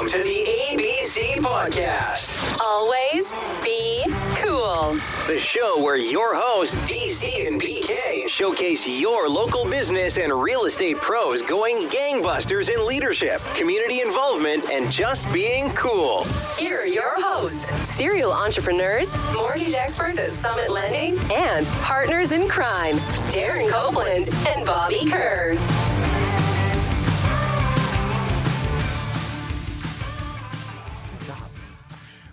to the ABC Podcast. Always be cool. The show where your hosts, DC and BK, showcase your local business and real estate pros going gangbusters in leadership, community involvement, and just being cool. Here are your hosts, serial entrepreneurs, mortgage experts at Summit Lending, and partners in crime, Darren Copeland and Bobby Kerr.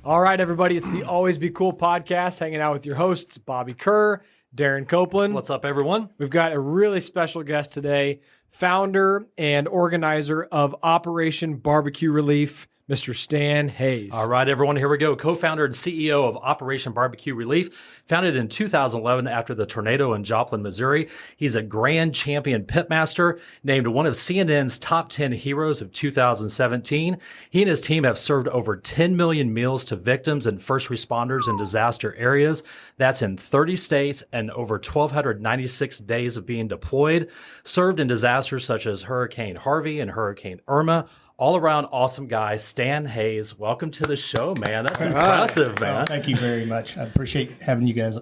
All right, everybody, it's the Always Be Cool podcast, hanging out with your hosts, Bobby Kerr, Darren Copeland. What's up, everyone? We've got a really special guest today, founder and organizer of OpBBQ Relief, Mr. Stan Hayes. All right, everyone, here we go. Co-founder and CEO of OpBBQ Relief, founded in 2011 after the tornado in Joplin, Missouri. He's a grand champion pitmaster, named one of CNN's top 10 heroes of 2017. He and his team have served over 10 million meals to victims and first responders in disaster areas. That's in 30 states and over 1,296 days of being deployed. Served in disasters such as Hurricane Harvey and Hurricane Irma. All around awesome guy, Stan Hayes. Welcome to the show, man. That's impressive, man. Well, thank you very much. I appreciate having you guys,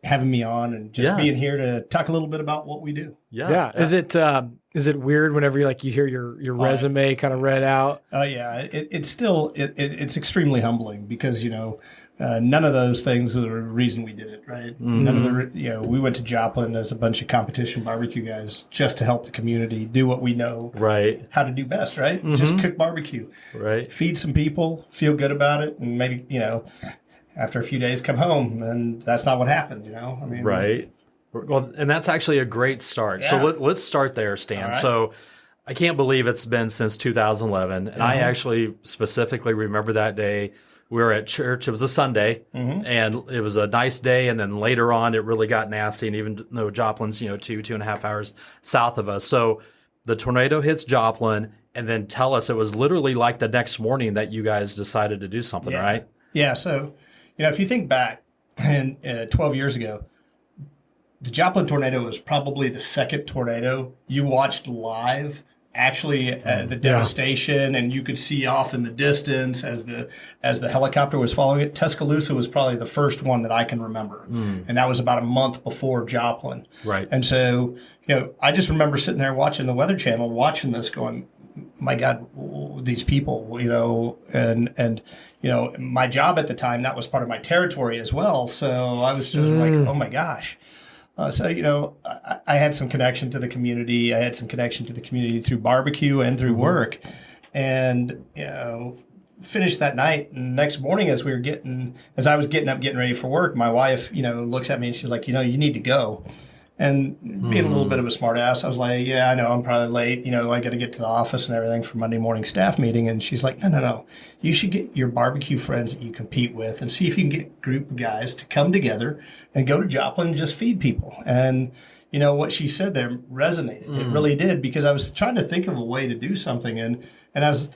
having me on, and just being here to talk a little bit about what we do. Yeah. Is it weird whenever you hear your resume kind of read out? Oh yeah, it's extremely humbling because none of those things were the reason we did it, right? Mm-hmm. None of the we went to Joplin as a bunch of competition barbecue guys just to help the community do what we know how to do best, right? Mm-hmm. Just cook barbecue, right? Feed some people, feel good about it, and maybe after a few days come home, and that's not what happened. I mean, right. Well, and that's actually a great start. Yeah. So let's start there, Stan. Right. So I can't believe it's been since 2011, and I actually specifically remember that day. We were at church. It was a Sunday, and it was a nice day. And then later on, it really got nasty. And even though Joplin's, 2.5 hours south of us. So the tornado hits Joplin, and then tell us it was literally like the next morning that you guys decided to do something, right? Yeah. So, if you think back, and 12 years ago, the Joplin tornado was probably the second tornado you watched live. Actually, the devastation, and you could see off in the distance as the helicopter was following it. Tuscaloosa was probably the first one that I can remember, and that was about a month before Joplin. Right. And so, I just remember sitting there watching the Weather Channel, watching this, going, "My God, these people," and my job at the time, that was part of my territory as well. So I was just like, "Oh my gosh." I had some connection to the community. I had some connection to the community through barbecue and through work. And, finished that night. And next morning as I was getting up, getting ready for work, my wife, looks at me and she's like, you need to go. And being a little bit of a smart ass, I was like, yeah, I know, I'm probably late. I got to get to the office and everything for Monday morning staff meeting. And she's like, no. You should get your barbecue friends that you compete with and see if you can get a group of guys to come together and go to Joplin and just feed people. And, what she said there resonated. It really did, because I was trying to think of a way to do something. And I was,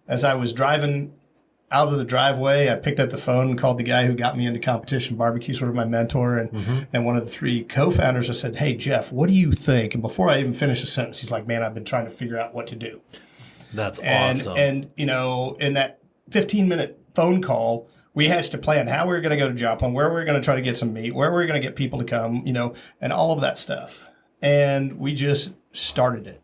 as I was driving out of the driveway, I picked up the phone and called the guy who got me into competition barbecue, sort of my mentor, and one of the three co-founders. I said, "Hey, Jeff, what do you think?" And before I even finished the sentence, he's like, "Man, I've been trying to figure out what to do." That's awesome. And in that 15-minute phone call, we hatched a plan how we were going to go to Joplin, where we were going to try to get some meat, where we were going to get people to come, and all of that stuff. And we just started it.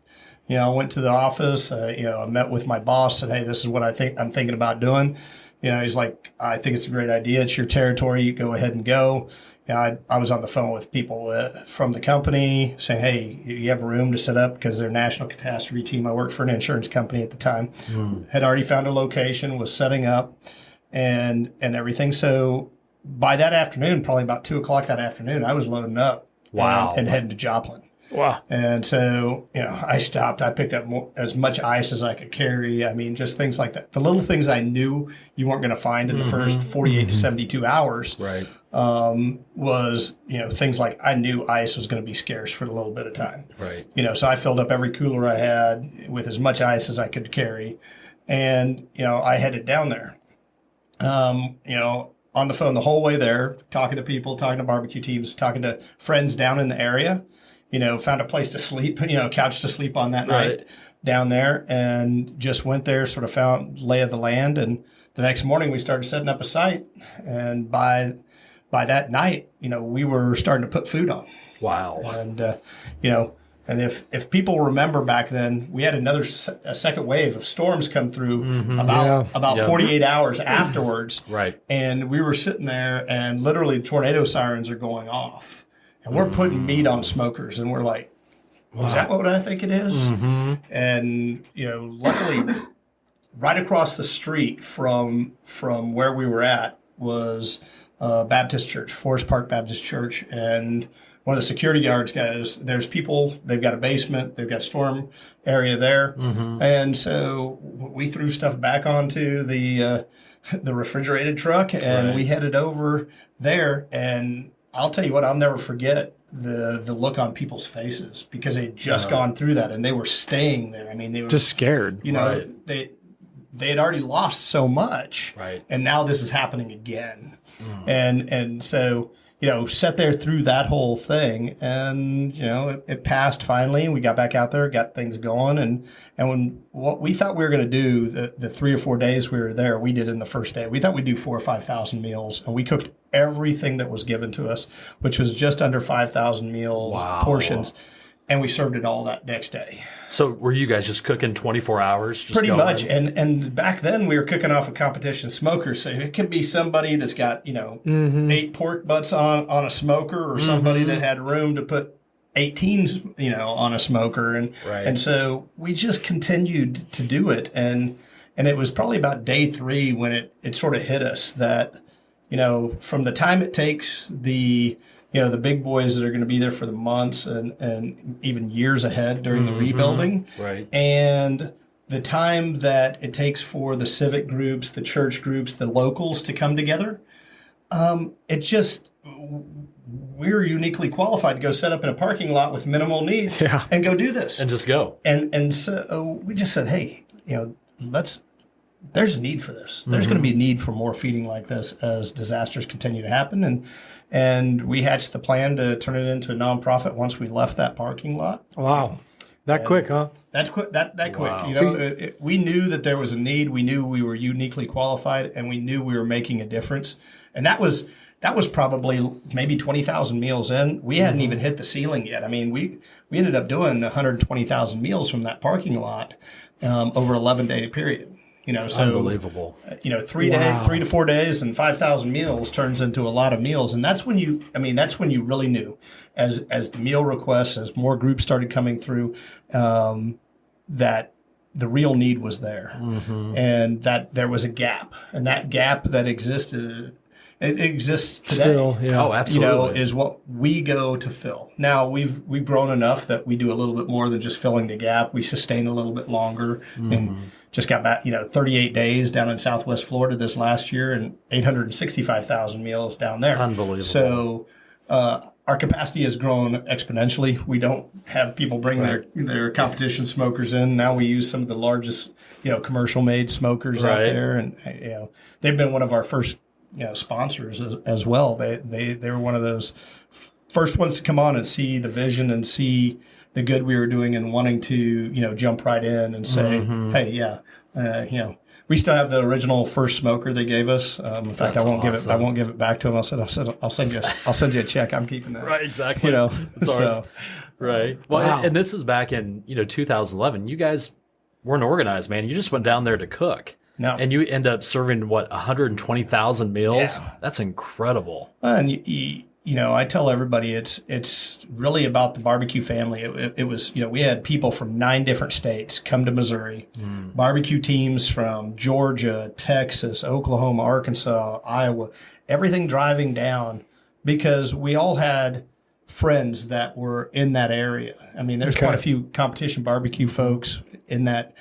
I went to the office, I met with my boss, said, "Hey, this is what I'm thinking about doing." He's like, "I think it's a great idea. It's your territory. You go ahead and go." I was on the phone with people from the company saying, "Hey, you have a room to set up?" Because their national catastrophe team, I worked for an insurance company at the time, had already found a location, was setting up and everything. So by that afternoon, probably about 2:00 that afternoon, I was loading up and heading to Joplin. Wow. And so, I stopped. I picked up as much ice as I could carry. I mean, just things like that. The little things I knew you weren't going to find in the first 48 to 72 hours was, things like I knew ice was going to be scarce for a little bit of time. Right. So I filled up every cooler I had with as much ice as I could carry. And, I headed down there. On the phone the whole way there, talking to people, talking to barbecue teams, talking to friends down in the area. Found a place to sleep, couch to sleep on that night. down there and just went there, sort of found lay of the land. And the next morning we started setting up a site. And by that night, we were starting to put food on. Wow. And, and if people remember back then, we had a second wave of storms come through about 48 hours afterwards. Right. And we were sitting there and literally tornado sirens are going off. And we're putting meat on smokers. And we're like, is that what I think it is? Mm-hmm. And, luckily, right across the street from where we were at was Baptist Church, Forest Park Baptist Church. And one of the security guards guys, there's people, they've got a basement, they've got a storm area there. Mm-hmm. And so we threw stuff back onto the refrigerated truck and we headed over there. And I'll tell you what, I'll never forget the look on people's faces because they'd just gone through that and they were staying there. I mean, they were just scared. They had already lost so much. Right. And now this is happening again. And so, sat there through that whole thing and, it passed finally and we got back out there, got things going. And when what we thought we were going to do, the 3 or 4 days we were there, we did in the first day. We thought we'd do 4,000 or 5,000 meals and we cooked everything that was given to us, which was just under 5,000 meals, portions. And we served it all that next day. So were you guys just cooking 24 hours? Pretty much. And back then we were cooking off a competition smoker. So it could be somebody that's got, 8 pork butts on a smoker or somebody that had room to put 18s, on a smoker. And so we just continued to do it. And it was probably about day 3 when it sort of hit us that, from the time it takes the big boys that are going to be there for the months and even years ahead during the rebuilding. Right. And the time that it takes for the civic groups, the church groups, the locals to come together, we're uniquely qualified to go set up in a parking lot with minimal needs and go do this. And just go. And so we just said, hey, there's a need for this. There's going to be a need for more feeding like this as disasters continue to happen. And we hatched the plan to turn it into a nonprofit once we left that parking lot. Wow. That quick, huh? That's quick. That Wow. quick. We knew that there was a need. We knew we were uniquely qualified, and we knew we were making a difference. And that was probably maybe 20,000 meals in. We hadn't even hit the ceiling yet. I mean, we ended up doing 120,000 meals from that parking lot over an 11-day period. So unbelievable. 3 to 4 days and 5,000 meals turns into a lot of meals, and that's when you really knew, as the meal requests, as more groups started coming through, that the real need was there, and that there was a gap, and that gap that existed. It exists today. Still, yeah. Oh, absolutely. Is what we go to fill. Now we've grown enough that we do a little bit more than just filling the gap. We sustain a little bit longer and just got back, 38 days down in Southwest Florida this last year and 865,000 meals down there. Unbelievable. So our capacity has grown exponentially. We don't have people bring their competition smokers in. Now we use some of the largest, commercial made smokers out there. And, they've been one of our first sponsors as well. They were one of those first ones to come on and see the vision and see the good we were doing and wanting to, jump right in and say, hey, we still have the original first smoker they gave us. In fact, That's I won't awesome. give it back to them. I'll send you a check. I'm keeping that. Right, exactly. That's ours. Right. Well, and this was back in 2011. You guys weren't organized, man. You just went down there to cook. No. And you end up serving 120,000 meals. Yeah. That's incredible. And I tell everybody it's really about the barbecue family. It was, we had people from 9 different states come to Missouri, barbecue teams from Georgia, Texas, Oklahoma, Arkansas, Iowa, everything driving down because we all had friends that were in that area. I mean, there's quite a few competition barbecue folks in that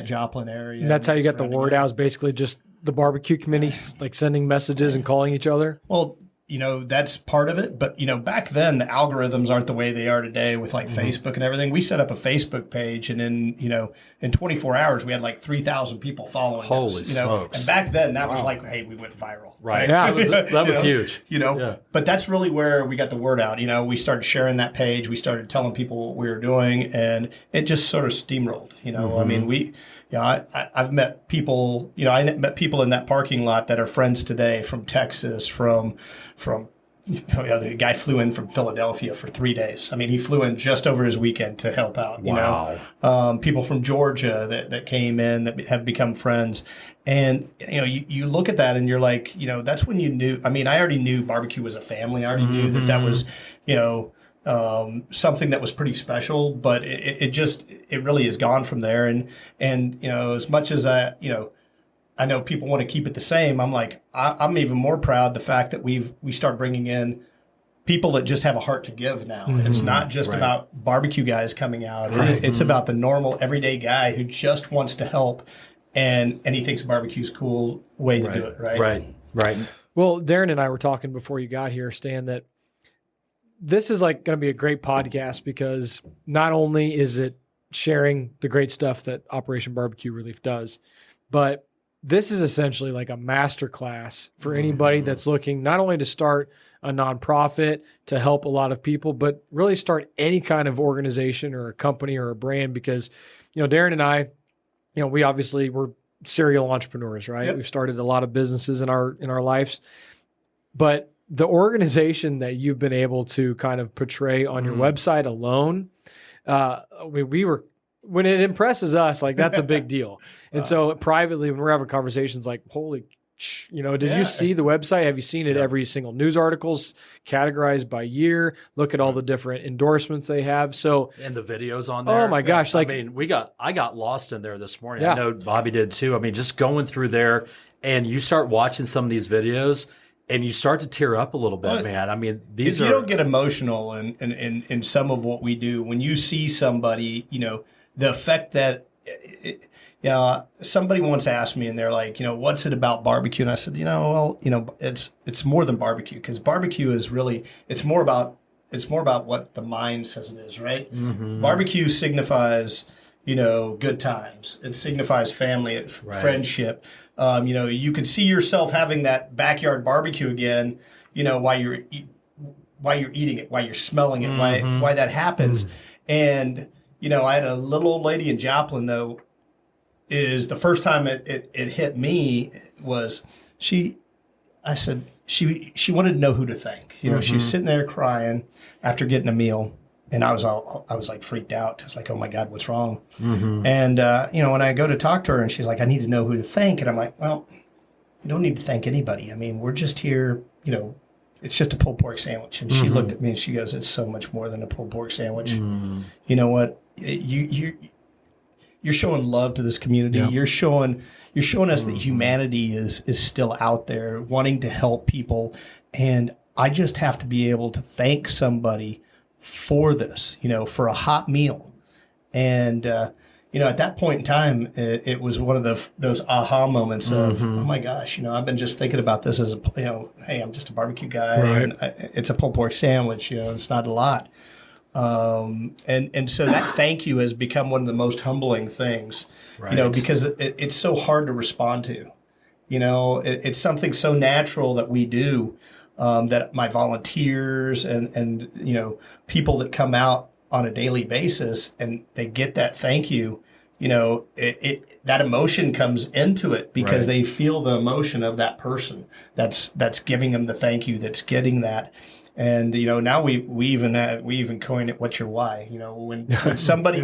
Joplin area. And that's how you got the word out, is basically just the barbecue committee like sending messages and calling each other? Well, that's part of it. But, back then the algorithms aren't the way they are today with like Facebook and everything. We set up a Facebook page and in 24 hours we had like 3,000 people following us. Holy smokes. And back then that was like, hey, we went viral. Right. Yeah, that was huge. But that's really where we got the word out. We started sharing that page. We started telling people what we were doing, and it just sort of steamrolled. I mean, I've met people, I met people in that parking lot that are friends today from Texas, from the guy flew in from Philadelphia for 3 days. I mean, he flew in just over his weekend to help out. People from Georgia that came in that have become friends. And, you look at that and you're like, that's when you knew. I mean, I already knew barbecue was a family. I already knew that was, something that was pretty special, but it really has gone from there. And as much as I know people want to keep it the same. I'm like, I'm even more proud the fact that we start bringing in people that just have a heart to give now. It's not just about barbecue guys coming out. It's about the normal everyday guy who just wants to help, and he thinks barbecue's a cool way to do it. Right. Well, Darren and I were talking before you got here, Stan, that this is like going to be a great podcast because not only is it sharing the great stuff that Operation BBQ Relief does, but this is essentially like a masterclass for anybody that's looking not only to start a nonprofit to help a lot of people, but really start any kind of organization or a company or a brand. Because, Darren and I, we obviously were serial entrepreneurs, right? Yep. We've started a lot of businesses in our lives, but the organization that you've been able to kind of portray on your website alone, when it impresses us, like that's a big deal. And so privately, when we're having conversations like, holy, did you see the website? Have you seen it? Every single news articles categorized by year, look at all the different endorsements they have. So, and the videos on there. Oh my gosh. I got lost in there this morning. I know Bobby did too. I mean, just going through there and you start watching some of these videos and you start to tear up a little bit, man. I mean, if you don't get emotional in some of what we do, when you see somebody, the effect that, somebody once asked me and they're like, what's it about barbecue? And I said, it's more than barbecue, because barbecue is really, it's more about what the mind says it is, right? Barbecue signifies, good times. It signifies family, friendship. You can see yourself having that backyard barbecue again, while you're eating it, while you're smelling it, why that happens. And, I had a little old lady in Joplin, though, is the first time it hit me was she wanted to know who to thank. She's sitting there crying after getting a meal. And I was like freaked out. I was like, oh my God, what's wrong? And, when I go to talk to her and she's like, I need to know who to thank. And I'm like, well, you don't need to thank anybody. I mean, we're just here, it's just a pulled pork sandwich. And she looked at me and she goes, it's so much more than a pulled pork sandwich. You know what? You're showing love to this community. Yeah. You're showing us that humanity is still out there wanting to help people. And I just have to be able to thank somebody for this, for a hot meal. And, at that point in time, it was one of those aha moments of, oh my gosh, I've been just thinking about this as hey, I'm just a barbecue guy, and it's a pulled pork sandwich, it's not a lot. And so that thank you has become one of the most humbling things, because it's so hard to respond to. It's something so natural that we do, that my volunteers and people that come out on a daily basis and they get that thank you, that emotion comes into it because they feel the emotion of that person that's giving them the thank you, that's getting that. And now we even coined it, what's your why? When somebody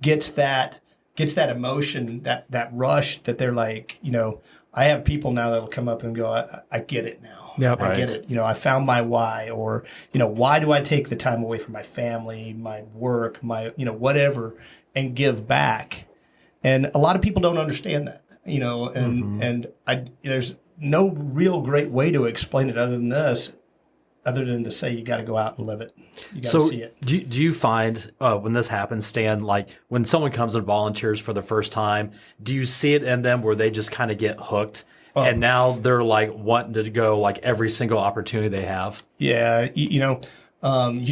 gets that emotion, that rush, that they're like, I have people now that will come up and go, I get it now. Yep, I get it. I found my why, or, why do I take the time away from my family, my work, my, whatever, and give back? And a lot of people don't understand that, and there's no real great way to explain it other than to say you got to go out and live it. You got to see it. Do you find when this happens, Stan, like when someone comes and volunteers for the first time, do you see it in them where they just kind of get hooked and now they're like wanting to go like every single opportunity they have. Yeah, you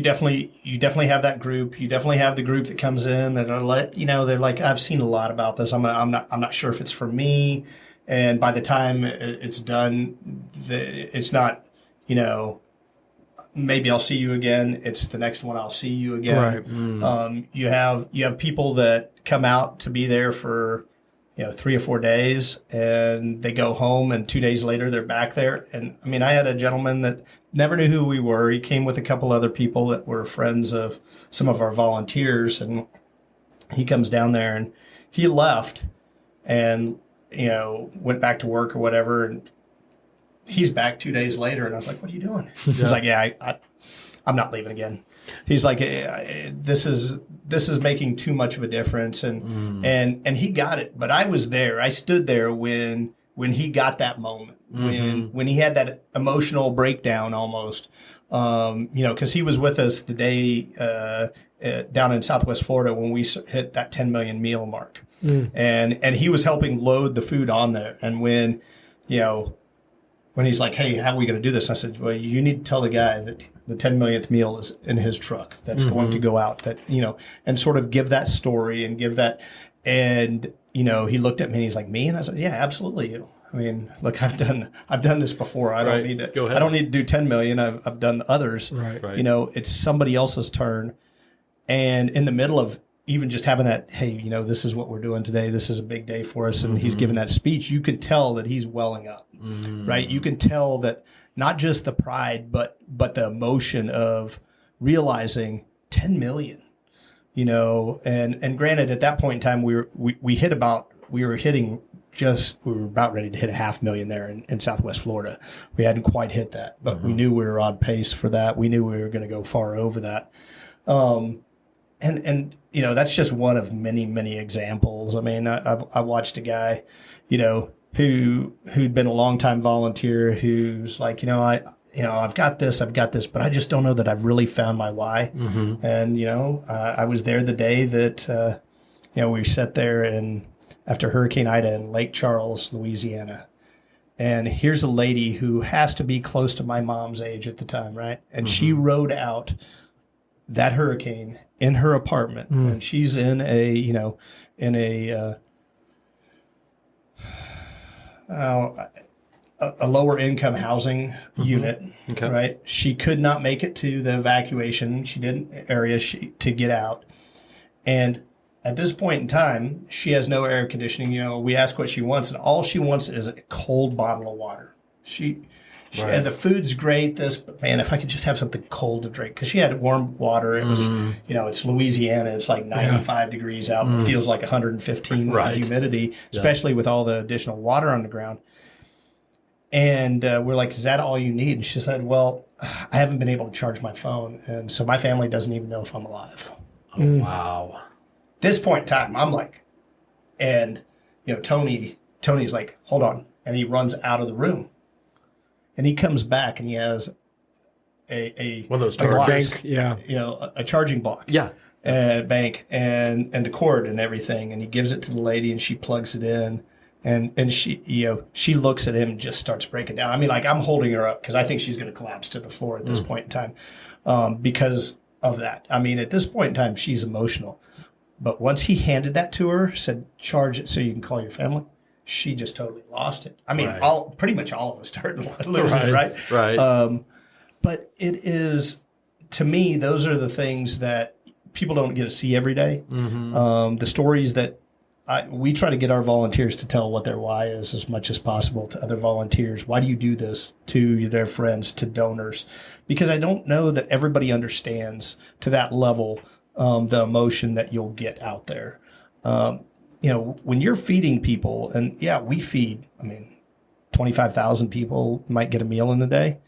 definitely have that group. You definitely have the group that comes in that are they're like, I've seen a lot about this. I'm not sure if it's for me. And by the time it's done, it's not, maybe I'll see you again. It's the next one I'll see you again. Right. You have people that come out to be there for 3 or 4 days, and they go home, and 2 days later they're back there. And I mean, I had a gentleman that never knew who we were. He came with a couple other people that were friends of some of our volunteers, and he comes down there, and he left and went back to work or whatever, and he's back 2 days later, and I was like, "What are you doing?" He's like, "Yeah, I'm not leaving again." He's like, "This is making too much of a difference," and he got it. But I was there. I stood there when he got that moment, when he had that emotional breakdown almost, because he was with us the day down in Southwest Florida when we hit that 10 million meal mark, and he was helping load the food on there, and when he's like, "Hey, how are we going to do this?" I said, "Well, you need to tell the guy that the 10 millionth meal is in his truck. That's going to go out." And sort of give that story and give that. And he looked at me and he's like, "Me?" And I said, "Yeah, absolutely you. I mean, look, I've done this before. I don't need to. Go ahead. I don't need to do 10 million. I've done others. Right. It's somebody else's turn. And in the middle of even just having that, hey, this is what we're doing today. This is a big day for us. And he's giving that speech. You could tell that he's welling up, right? You can tell that not just the pride, but the emotion of realizing 10 million, and granted at that point in time, we were about ready to hit 500,000 there in Southwest Florida. We hadn't quite hit that, but we knew we were on pace for that. We knew we were going to go far over that. And that's just one of many, many examples. I mean, I watched a guy, who'd been a longtime volunteer who's like, I've got this, but I just don't know that I've really found my why. And, I was there the day that, we sat there after Hurricane Ida in Lake Charles, Louisiana. And here's a lady who has to be close to my mom's age at the time, right? And she rode out that hurricane in her apartment, and she's in a lower income housing unit, right? She could not make it to the evacuation. She didn't to get out. And at this point in time, she has no air conditioning. We ask what she wants, and all she wants is a cold bottle of water. The food's great, but man, if I could just have something cold to drink, because she had warm water. It was, it's Louisiana. It's like 95 degrees out. It feels like 115 with the humidity, especially with all the additional water on the ground. And we're like, "Is that all you need?" And she said, "Well, I haven't been able to charge my phone, and so my family doesn't even know if I'm alive." Oh, wow. This point in time, I'm like, and Tony's like, "Hold on," and he runs out of the room. And he comes back and he has one of those bank, a charging block, bank, and the cord and everything. And he gives it to the lady, and she plugs it in, and she looks at him and just starts breaking down. I mean, like, I'm holding her up because I think she's going to collapse to the floor at this point in time, because of that. I mean, at this point in time, she's emotional. But once he handed that to her, said, "Charge it so you can call your family," she just totally lost it. I mean, pretty much all of us started losing it, right? Right. But it is, to me, those are the things that people don't get to see every day. The stories that we try to get our volunteers to tell what their why is as much as possible to other volunteers. Why do you do this? To their friends, to donors? Because I don't know that everybody understands to that level the emotion that you'll get out there. When you're feeding people, and we feed, 25,000 people might get a meal in a day.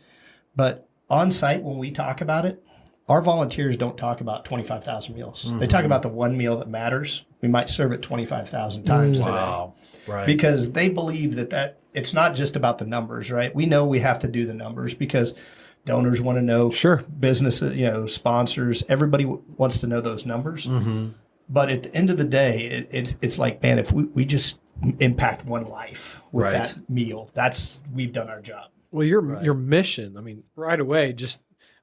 But on site, when we talk about it, our volunteers don't talk about 25,000 meals. They talk about the one meal that matters. We might serve it 25,000 times today. Right. Because they believe that it's not just about the numbers, right? We know we have to do the numbers because donors want to know, businesses, sponsors, everybody wants to know those numbers. But at the end of the day, it's like, man, if we just impact one life with Right. that meal. We've done our job. Well, your mission, I mean, right away,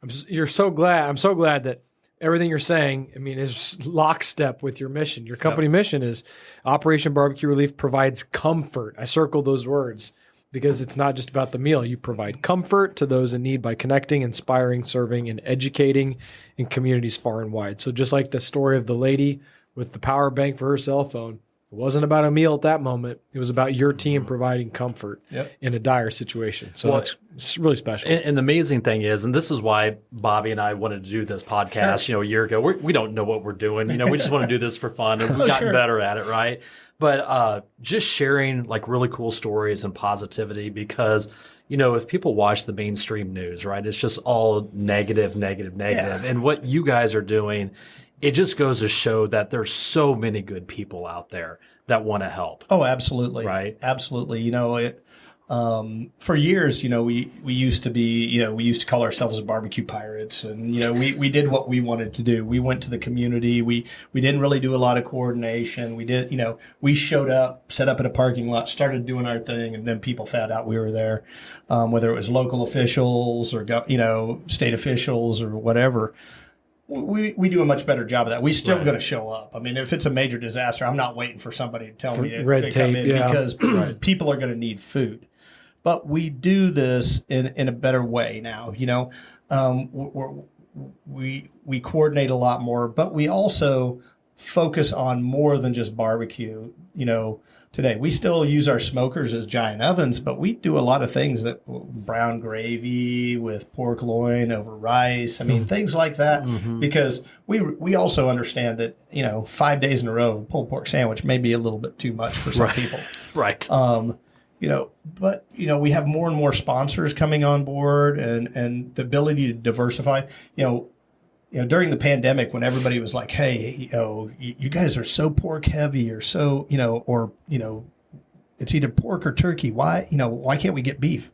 I'm so glad that everything you're saying, I mean, is lockstep with your mission. Your company mission is Operation BBQ Relief provides comfort. I circled those words because it's not just about the meal. You provide comfort to those in need by connecting, inspiring, serving, and educating in communities far and wide. So just like the story of the lady with the power bank for her cell phone, it wasn't about a meal at that moment. It was about your team providing comfort in a dire situation. So it's really special. And the amazing thing is, and this is why Bobby and I wanted to do this podcast, a year ago. We don't know what we're doing. We just want to do this for fun, and we've gotten better at it, right? But just sharing like really cool stories and positivity, because if people watch the mainstream news, right, it's just all negative. Yeah. And what you guys are doing, it just goes to show that there's so many good people out there that want to help. Oh, absolutely. Right. Absolutely. For years, we used to be, we used to call ourselves the barbecue pirates, and, we did what we wanted to do. We went to the community. We didn't really do a lot of coordination. We did, we showed up, set up at a parking lot, started doing our thing, and then people found out we were there, whether it was local officials or, state officials or whatever. We do a much better job of that. We still going to show up. I mean, if it's a major disaster, I'm not waiting for somebody to tell me to come in because people are going to need food. But we do this in a better way now. We coordinate a lot more, but we also focus on more than just barbecue. Today we still use our smokers as giant ovens, but we do a lot of things that brown gravy with pork loin over rice. I mean, things like that, because we also understand that 5 days in a row of a pulled pork sandwich may be a little bit too much for some people. Right. But we have more and more sponsors coming on board, and the ability to diversify. During the pandemic, when everybody was like, "Hey, you guys are so pork heavy, or so, it's either pork or turkey. Why can't we get beef?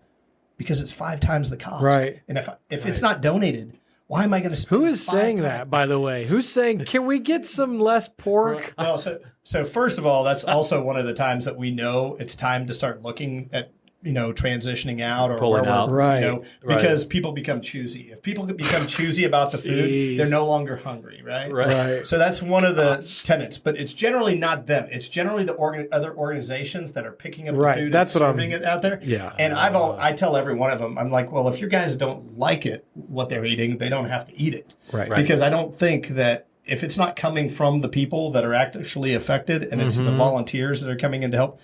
Because it's 5 times the cost. Right. And if it's not donated, why am I going to spend? Who is saying that, by the way? Who's saying, can we get some less pork? Well, so first of all, that's also one of the times that we know it's time to start looking at transitioning out or pulling out, because people become choosy. If people become choosy about the food, they're no longer hungry, right? So that's one of the tenets. But it's generally not them. It's generally the other organizations that are picking up the food and serving it out there. Yeah. And I tell every one of them, I'm like, well, if your guys don't like it, what they're eating, they don't have to eat it, Right. Because I don't think that if it's not coming from the people that are actually affected, and it's the volunteers that are coming in to help.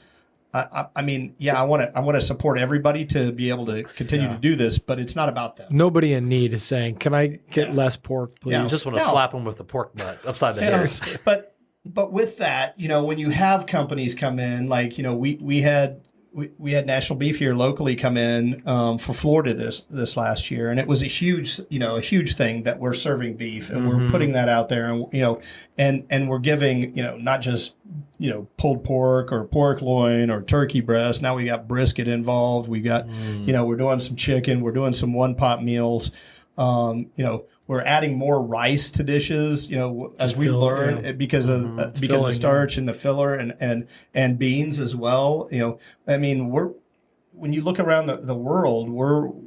I mean, I want to support everybody to be able to continue to do this, but it's not about them. Nobody in need is saying, "Can I get less pork, please?" You just want to slap them with the pork butt upside the head. But with that, when you have companies come in, like we had National Beef here locally come in for Florida this last year, and it was a huge thing that we're serving beef, and we're putting that out there, and and we're giving not just pulled pork or pork loin or turkey breast. Now we got brisket involved. We got we're doing some chicken. We're doing some one pot meals. We're adding more rice to dishes, as we learn because of the starch and the filler and beans as well. I mean, when you look around the world,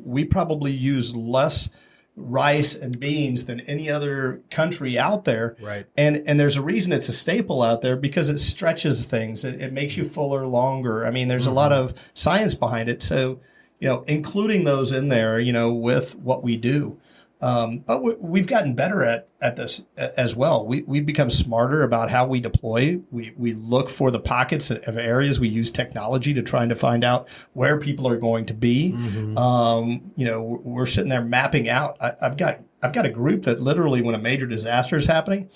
we probably use less rice and beans than any other country out there. Right. And there's a reason it's a staple out there, because it stretches things. It makes you fuller longer. I mean, there's a lot of science behind it. So, including those in there, with what we do. But we've gotten better at this as well. We've become smarter about how we deploy. We look for the pockets of areas. We use technology to try to find out where people are going to be. We're sitting there mapping out. I've got a group that literally, when a major disaster is happening,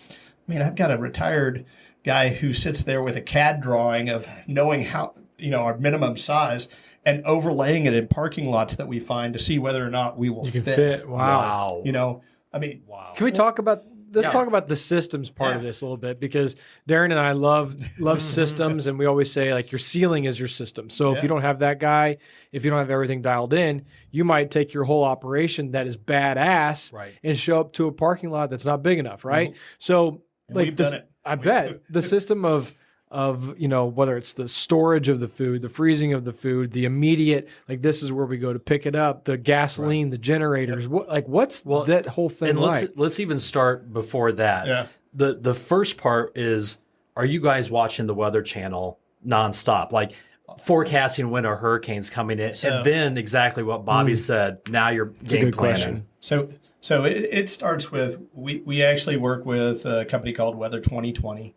I've got a retired guy who sits there with a CAD drawing of knowing how, our minimum size, and overlaying it in parking lots that we find to see whether or not we will fit. Wow. Wow. Can we talk about talk about the systems part of this a little bit, because Darren and I love systems, and we always say, like, your ceiling is your system. So if you don't have that guy, if you don't have everything dialed in, you might take your whole operation that is badass and show up to a parking lot that's not big enough, right? So like we've done it. I bet the system of of, whether it's the storage of the food, the freezing of the food, the immediate, like this is where we go to pick it up, the gasoline, the generators, what's that whole thing and like? Let's even start before that. Yeah. The first part is, are you guys watching the Weather Channel nonstop? Like forecasting when a hurricane's coming in, and then exactly what Bobby said, now you're game planning. So it starts with, we actually work with a company called Weather 2020.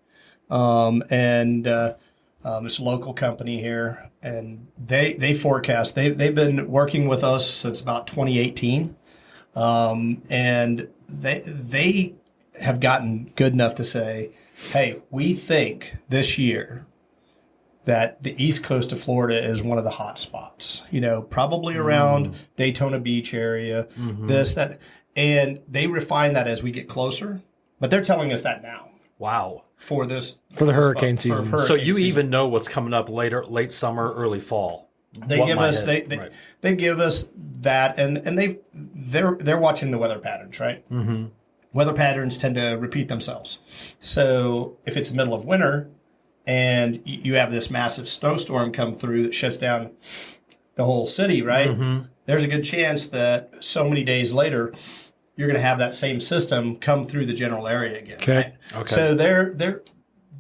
It's a local company here, and they forecast. They've been working with us since about 2018, and they have gotten good enough to say, hey, we think this year that the east coast of Florida is one of the hot spots, probably around Daytona Beach area, this, that, and they refine that as we get closer, but they're telling us that now. Wow. For the hurricane season. So you even know what's coming up late summer, early fall. They give us that, and they're watching the weather patterns, right? Mm-hmm. Weather patterns tend to repeat themselves. So if it's the middle of winter and you have this massive snowstorm come through that shuts down the whole city, right? Mm-hmm. There's a good chance that so many days later, you're going to have that same system come through the general area again. Okay. Right? Okay. So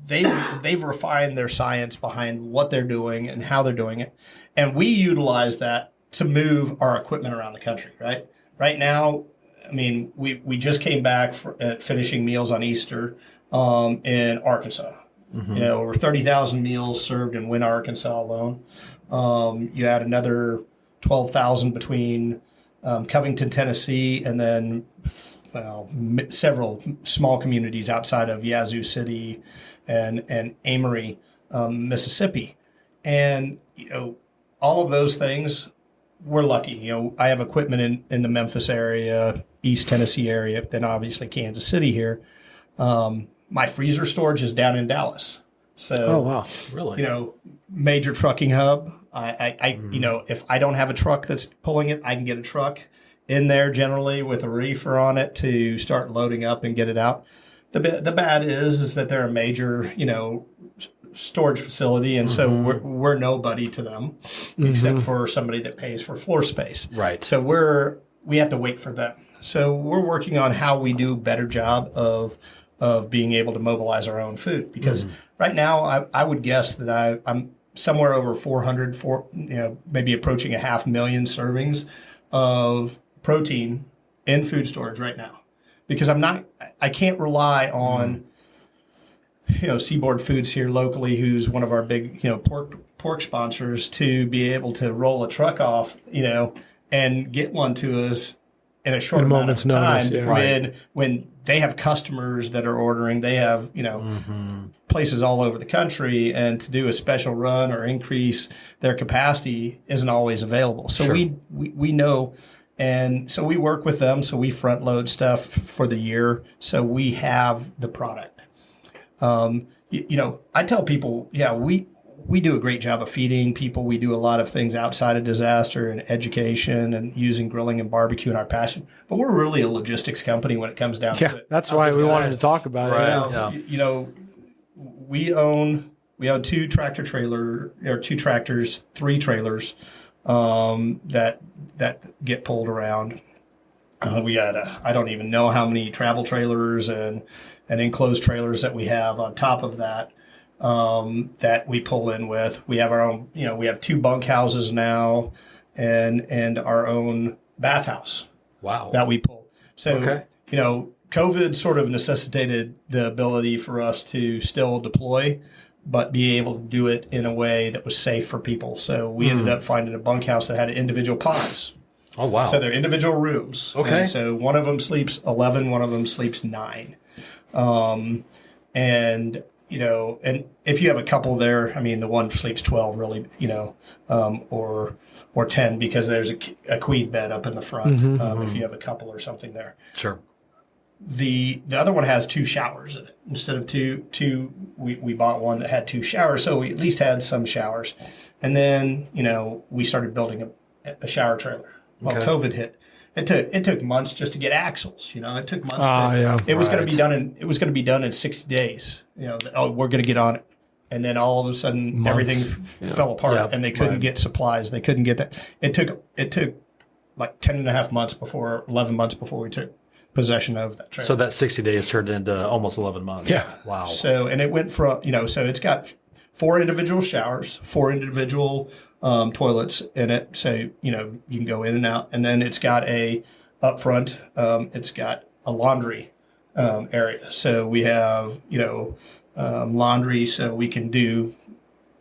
they've refined their science behind what they're doing and how they're doing it, and we utilize that to move our equipment around the country. Right. Right now, I mean, we just came back finishing meals on Easter in Arkansas. Mm-hmm. Over 30,000 meals served in Wynne, Arkansas alone. You add another 12,000 between Covington, Tennessee, and then several small communities outside of Yazoo City and Amory, Mississippi. And, all of those things, we're lucky. I have equipment in the Memphis area, East Tennessee area, then obviously Kansas City here. My freezer storage is down in Dallas. So, oh, wow. Really? Major trucking hub. If I don't have a truck that's pulling it, I can get a truck in there generally with a reefer on it to start loading up and get it out. The bad is that they're a major, storage facility, and so we're nobody to them except for somebody that pays for floor space. Right. So we have to wait for them. So we're working on how we do a better job of being able to mobilize our own food, because right now I would guess that I'm somewhere over 400, maybe approaching 500,000 servings of protein in food storage right now, because I can't rely on, Seaboard Foods here locally, who's one of our big, pork sponsors, to be able to roll a truck off, and get one to us in a short amount of time, when they have customers that are ordering, they have, places all over the country, and to do a special run or increase their capacity isn't always available. So we know, and so we work with them. So we front load stuff for the year, so we have the product. I tell people, we do a great job of feeding people. We do a lot of things outside of disaster and education and using grilling and barbecue in our passion. But we're really a logistics company when it comes down to it. That's why we wanted to talk about it. We own 2 tractor trailer, or 2 tractors, 3 trailers that get pulled around. We had I don't even know how many travel trailers and enclosed trailers that we have on top of that. That we pull in with. We have our own, we have 2 bunkhouses now and our own bathhouse. Wow. That we pull. So, COVID sort of necessitated the ability for us to still deploy, but be able to do it in a way that was safe for people. So we ended up finding a bunkhouse that had individual pods. Oh, wow. So they're individual rooms. Okay. And so one of them sleeps 11, one of them sleeps 9. And if you have a couple there, I mean, the one sleeps 12 really, or 10, because there's a queen bed up in the front, if you have a couple or something there. Sure. The other one has 2 showers in it. Instead of two, we bought one that had 2 showers, so we at least had some showers. And then, we started building a shower trailer. Well, COVID hit. It took months just to get axles. It took months. It was going to be done in 60 days. We're going to get on it. and then all of a sudden Months. everything fell apart, Yep. and they couldn't get supplies. They couldn't get that. It took like 10 and a half months 11 months before we took possession of that trailer. So that 60 days turned into almost 11 months. Yeah. Wow. So, and it went from, so it's got 4 individual showers, 4 individual toilets in it. So, you can go in and out. And then it's got up front, it's got a laundry area. So we have, laundry, so we can do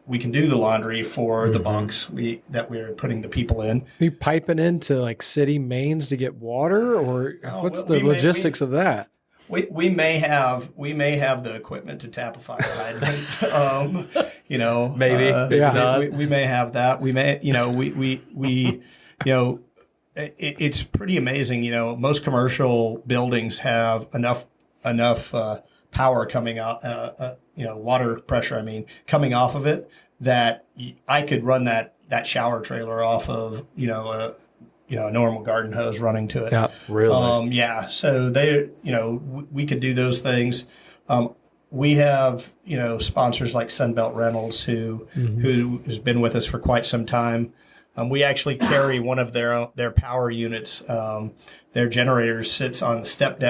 the laundry for the bunks that we're putting the people in. Are you piping into like city mains to get water, or what's the logistics of that? We may have the equipment to tap a fire hydrant. Maybe not. We may have that. We may, it's pretty amazing. Most commercial buildings have enough power coming out, water pressure, coming off of it, that I could run that shower trailer off of, a normal garden hose running to it. Yeah, really? So we could do those things. We have, sponsors like Sunbelt Rentals who has been with us for quite some time. We actually carry one of their power units. Their generator sits on the step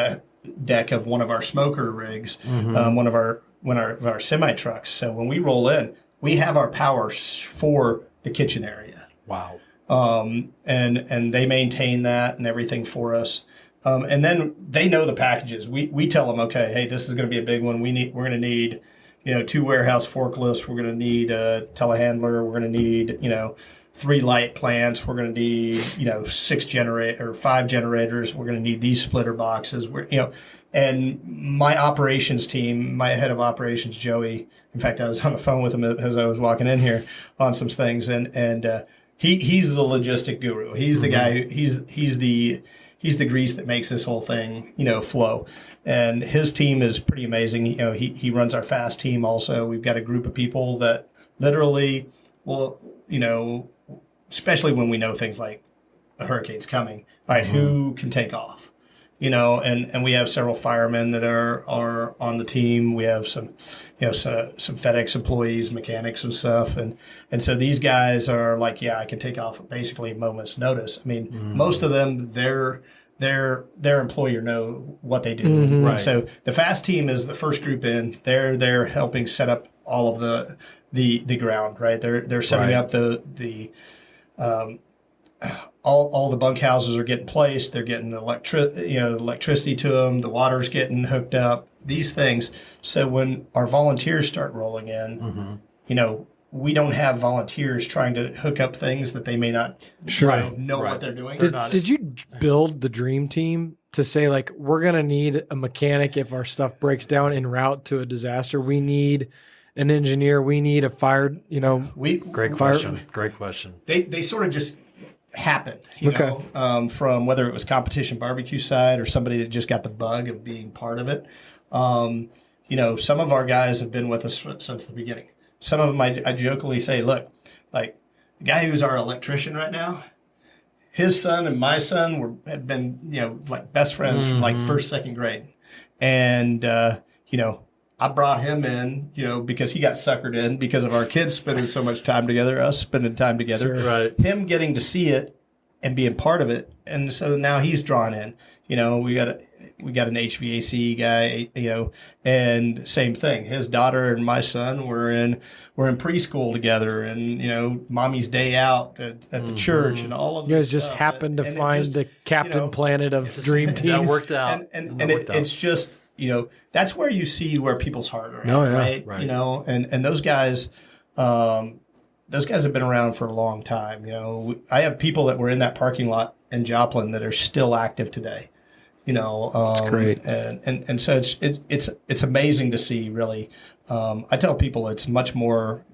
deck of one of our smoker rigs, one of our semi trucks. So when we roll in, we have our power for the kitchen area. Wow. And they maintain that and everything for us. And then they know the packages. We tell them, okay, hey, this is going to be a big one. We're going to need, 2 warehouse forklifts. We're going to need a telehandler. We're going to need, 3 light plants. We're going to need, 5 generators. We're going to need these splitter boxes. And my operations team, my head of operations, Joey, in fact, I was on the phone with him as I was walking in here on some things, and he's the logistic guru. He's the guy. He's the grease that makes this whole thing, flow. And his team is pretty amazing. He runs our fast team also. We've got a group of people that literally will, especially when we know things like a hurricane's coming, all right, who can take off? And we have several firemen that are on the team. We have some FedEx employees, mechanics and stuff. And so these guys are like, I can take off basically a moment's notice. Most of them, their employer know what they do. Right. So the fast team is the first group in. They're helping set up all of the ground, right? They're setting up the all the bunkhouses are getting placed. They're getting electricity to them. The water's getting hooked up. These things. So when our volunteers start rolling in, we don't have volunteers trying to hook up things that they may not know what they're doing. Did you build the dream team to say, like, we're going to need a mechanic if our stuff breaks down en route to a disaster? We need an engineer. We need a fire, Great question. Great question. They sort of just happened, from whether it was competition barbecue side or somebody that just got the bug of being part of it. Some of our guys have been with us since the beginning. Some of them, I jokingly say, look, like the guy who's our electrician right now, his son and my son had been, like best friends from like first, second grade. And, I brought him in, because he got suckered in because of our kids spending so much time together, us spending time together, Sure. Right. Him getting to see it and being part of it. And so now he's drawn in, we got an HVAC guy, and same thing. His daughter and my son were in preschool together, and mommy's day out at the church, and all of you this guys just stuff. happened to And find just, the Captain Planet of dream teams. That worked out. It's just, that's where you see where people's heart are at, Oh, yeah. right? And those guys have been around for a long time. I have people that were in that parking lot in Joplin that are still active today. That's great. And so it's amazing to see, really. I tell people it's much more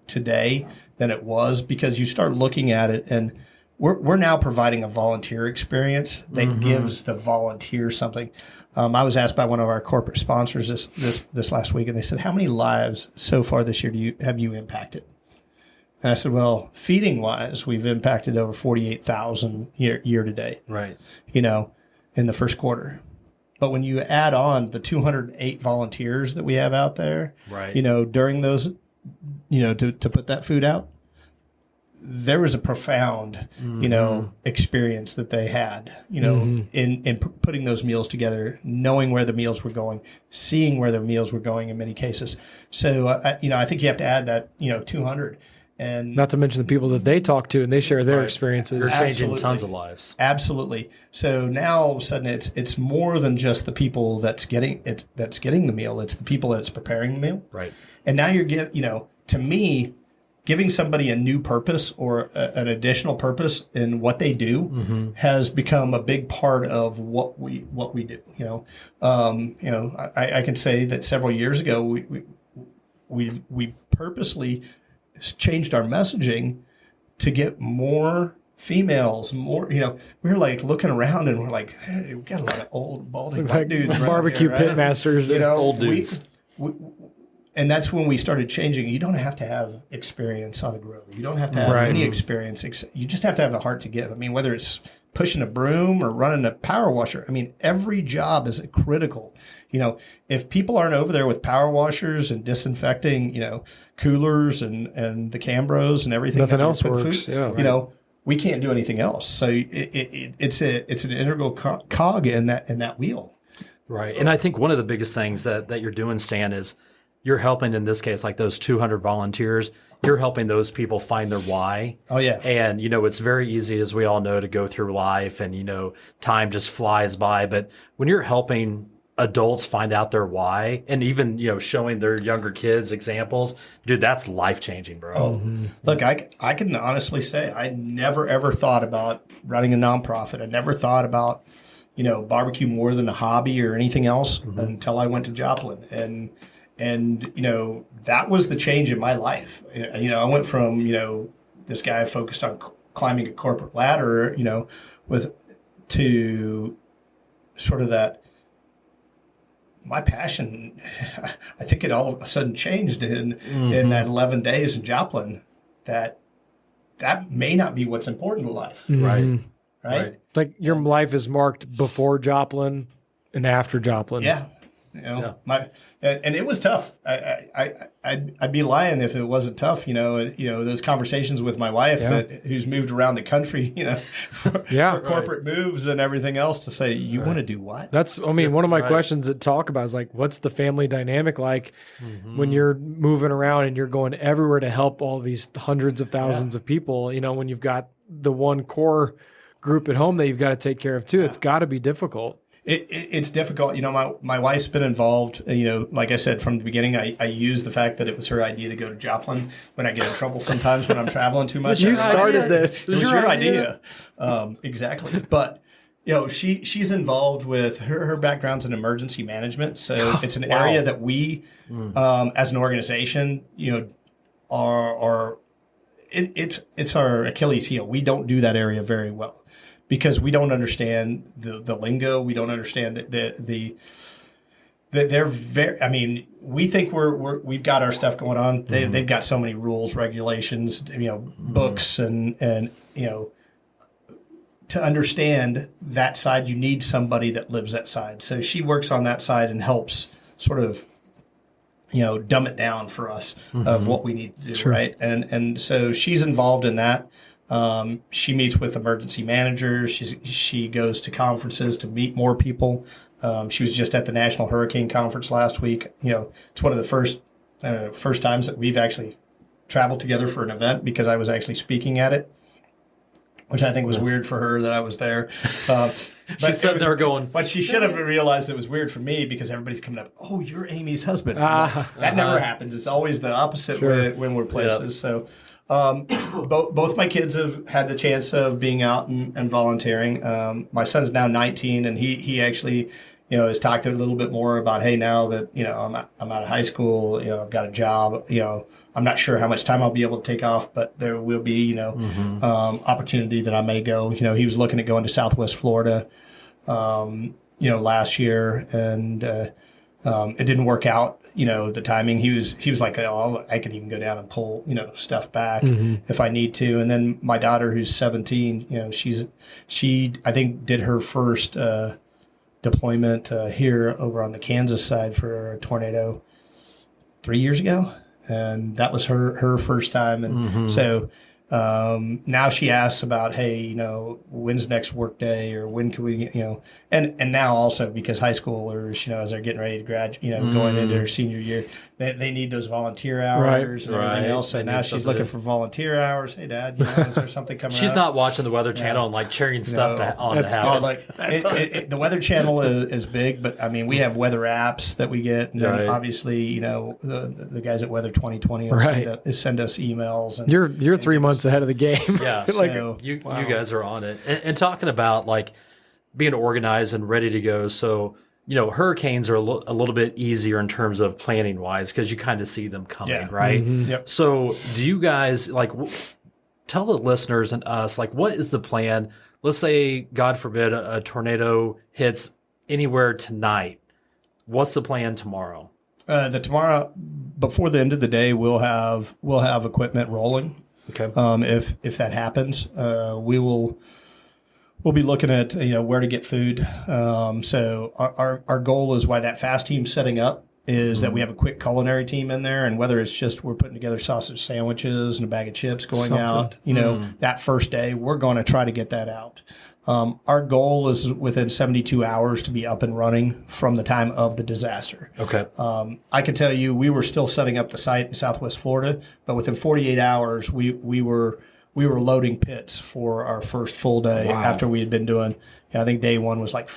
today than it was, because you start looking at it, and we're now providing a volunteer experience that gives the volunteer something. I was asked by one of our corporate sponsors this last week, and they said, how many lives so far this year have you impacted? And I said, well, feeding wise, we've impacted over 48,000 year to date. Right. In the first quarter. But when you add on the 208 volunteers that we have out there, right. During those to put that food out, there was a profound, experience that they had, in putting those meals together, knowing where the meals were going, seeing where the meals were going in many cases. So, I think you have to add that, 200. And not to mention the people that they talk to and they share their experiences. You're changing tons of lives. Absolutely. So now all of a sudden it's more than just the people that's getting the meal. It's the people that's preparing the meal. Right. And now to me, giving somebody a new purpose or an additional purpose in what they do has become a big part of what we do. I can say that several years ago we purposely changed our messaging to get more females, we were like looking around and we're like, hey, we got a lot of old balding white dudes, barbecue here, right? pit masters, old dudes. And that's when we started changing. You don't have to have experience on a grill. You don't have to have any experience. You just have to have a heart to give. I mean, whether it's pushing a broom or running a power washer, every job is critical. If people aren't over there with power washers and disinfecting, coolers and the Cambros and everything, nothing else works. We can't do anything else. So it's an integral cog in that wheel. Right. And I think one of the biggest things that you're doing, Stan, is you're helping, in this case, like those 200 volunteers, you're helping those people find their why. Oh, yeah. And, it's very easy, as we all know, to go through life and, time just flies by. But when you're helping adults find out their why and even, showing their younger kids examples, dude, that's life-changing, bro. Oh, look, I can honestly say I never, ever thought about running a nonprofit. I never thought about, barbecue more than a hobby or anything else until I went to Joplin. And that was the change in my life. I went from, this guy focused on climbing a corporate ladder, to sort of that, my passion, I think it all of a sudden changed in that 11 days in Joplin, that may not be what's important in life. Right. Like your life is marked before Joplin and after Joplin. Yeah. And it was tough. I'd be lying if it wasn't tough. Those conversations with my wife who's moved around the country, for corporate moves and everything else, to say, you want to do what? That's, one of my questions that talk about is like, what's the family dynamic like when you're moving around and you're going everywhere to help all these hundreds of thousands of people, when you've got the one core group at home that you've got to take care of too. It's got to be difficult. It's difficult. My wife's been involved. Like I said, from the beginning, I use the fact that it was her idea to go to Joplin when I get in trouble sometimes when I'm traveling too much. You started this. It was your idea. Exactly. But, she's involved with her background's in emergency management. So it's an area that we, as an organization, it's our Achilles heel. We don't do that area very well, because we don't understand the lingo. We don't understand they're very, we think we've got our stuff going on. They've got so many rules, regulations, books and to understand that side, you need somebody that lives that side. So she works on that side and helps sort of, dumb it down for us of what we need to do. Right. And so she's involved in that. She meets with emergency managers. She goes to conferences to meet more people. She was just at the National Hurricane Conference last week. It's one of the first times that we've actually traveled together for an event, because I was actually speaking at it, which I think was weird for her that I was there. She's sitting there going, but she should have realized it was weird for me, because everybody's coming up, oh, you're Amy's husband. That never happens. It's always the opposite when we're places. So. Both my kids have had the chance of being out and volunteering. My son's now 19, and he actually, has talked a little bit more about, hey, now that, I'm out of high school, I've got a job, I'm not sure how much time I'll be able to take off, but there will be, opportunity that I may go. He was looking at going to Southwest Florida, last year, and it didn't work out. The timing, he was like, oh, I can even go down and pull, stuff back if I need to. And then my daughter, who's 17, she I think did her first deployment here over on the Kansas side for a tornado 3 years ago. and that was her first time. And so now she asks about, hey, you know, when's next work day, or when can we, you know, and now also because high schoolers, you know, as they're getting ready to graduate, you know, going into their senior year, they need those volunteer hours and everything else. So now she's looking for volunteer hours. Hey, Dad, you know, is there something coming up? She's not watching the Weather Channel and like cheering stuff on to happen. Like the Weather Channel is big, but I mean, we have weather apps that we get, and then obviously, you know, the guys at Weather 2020 will send us emails. And you're 3 months ahead of the game. Yeah, like, so you guys are on it, and talking about like being organized and ready to go. So, you know, hurricanes are a little bit easier in terms of planning wise because you kind of see them coming, right? Yep. So, do you guys like tell the listeners and us like what is the plan? Let's say, God forbid, a tornado hits anywhere tonight. What's the plan tomorrow? Tomorrow, before the end of the day, we'll have equipment rolling. Okay. If that happens, we'll be looking at, you know, where to get food. So our goal is why that fast team's setting up is that we have a quick culinary team in there, and whether it's just we're putting together sausage sandwiches and a bag of chips going out, you know, that first day, we're going to try to get that out. Our goal is within 72 hours to be up and running from the time of the disaster. Okay. I can tell you, we were still setting up the site in Southwest Florida, but within 48 hours, we were loading pits for our first full day after we had been doing, you know, I think day one was like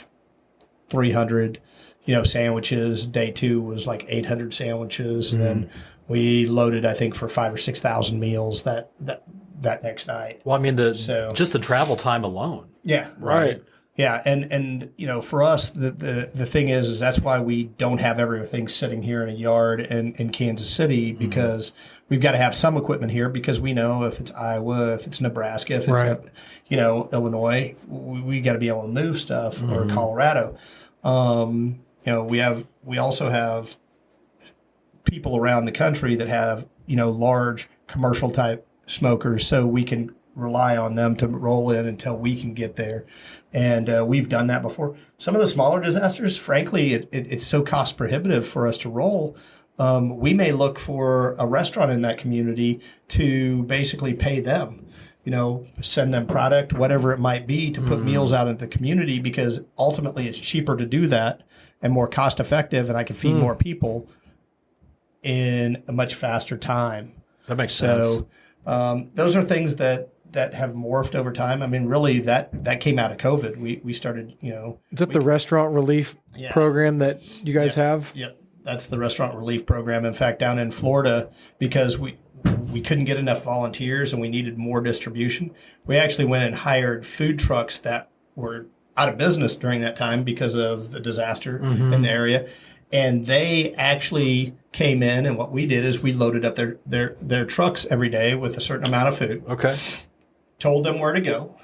300, you know, sandwiches. Day two was like 800 sandwiches. And then we loaded, I think, for 5,000 or 6,000 meals that next night. Well, I mean, just the travel time alone. Yeah. Right. Yeah. And, you know, for us, the thing is that's why we don't have everything sitting here in a yard in Kansas City, because we've got to have some equipment here, because we know if it's Iowa, if it's Nebraska, if it's, you know, Illinois, we got to be able to move stuff, or Colorado. You know, we also have people around the country that have, you know, large commercial type smokers, so we can rely on them to roll in until we can get there. And we've done that before. Some of the smaller disasters, frankly, it's so cost prohibitive for us to roll. We may look for a restaurant in that community to basically pay them, you know, send them product, whatever it might be, to put meals out into the community, because ultimately it's cheaper to do that and more cost effective, and I can feed more people in a much faster time. That makes sense. So those are things that have morphed over time. I mean, really, that came out of COVID. We started, you know. Is that the restaurant relief program that you guys have? Yep. That's the restaurant relief program. In fact, down in Florida, because we couldn't get enough volunteers and we needed more distribution, we actually went and hired food trucks that were out of business during that time because of the disaster in the area. And they actually came in, and what we did is we loaded up their trucks every day with a certain amount of food. Okay. Told them where to go,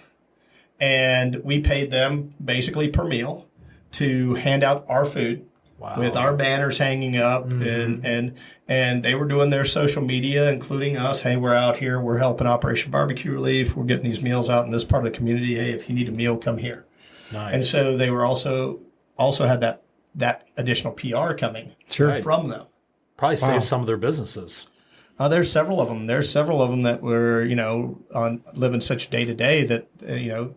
and we paid them basically per meal to hand out our food with our banners hanging up, and they were doing their social media, including us. Hey, we're out here. We're helping Operation BBQ Relief. We're getting these meals out in this part of the community. Hey, if you need a meal, come here. Nice. And so they were also had that additional PR coming from them. Probably save some of their businesses. There's several of them. There's several of them that were, you know, living such day to day that, you know,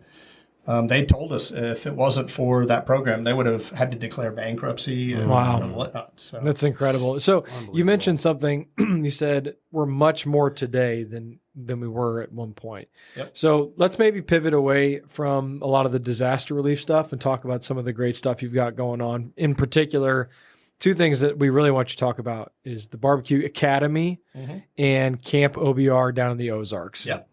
they told us if it wasn't for that program, they would have had to declare bankruptcy and whatnot. So. That's incredible. So you mentioned something. You said we're much more today than we were at one point. Yep. So let's maybe pivot away from a lot of the disaster relief stuff and talk about some of the great stuff you've got going on. In particular, two things that we really want you to talk about is the BBQ Academy and Camp OBR down in the Ozarks. Yep.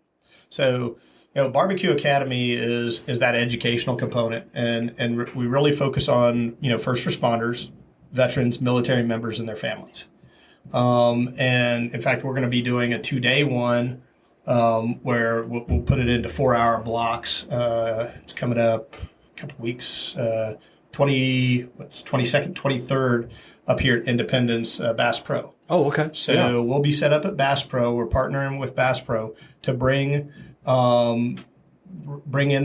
So, you know, BBQ Academy is that educational component, and we really focus on, you know, first responders, veterans, military members, and their families. And in fact, we're going to be doing a 2-day one where we'll put it into 4-hour blocks. It's coming up a couple of weeks. 22nd, 23rd up here at Independence Bass Pro. Oh, okay. So we'll be set up at Bass Pro. We're partnering with Bass Pro to bring in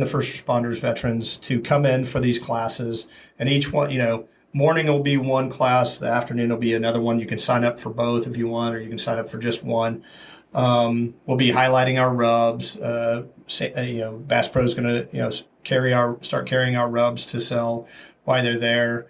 the first responders, veterans to come in for these classes. And each one, you know, morning will be one class. The afternoon will be another one. You can sign up for both if you want, or you can sign up for just one. We'll be highlighting our rubs. Bass Pro is going to, start carrying our rubs to sell while they're there.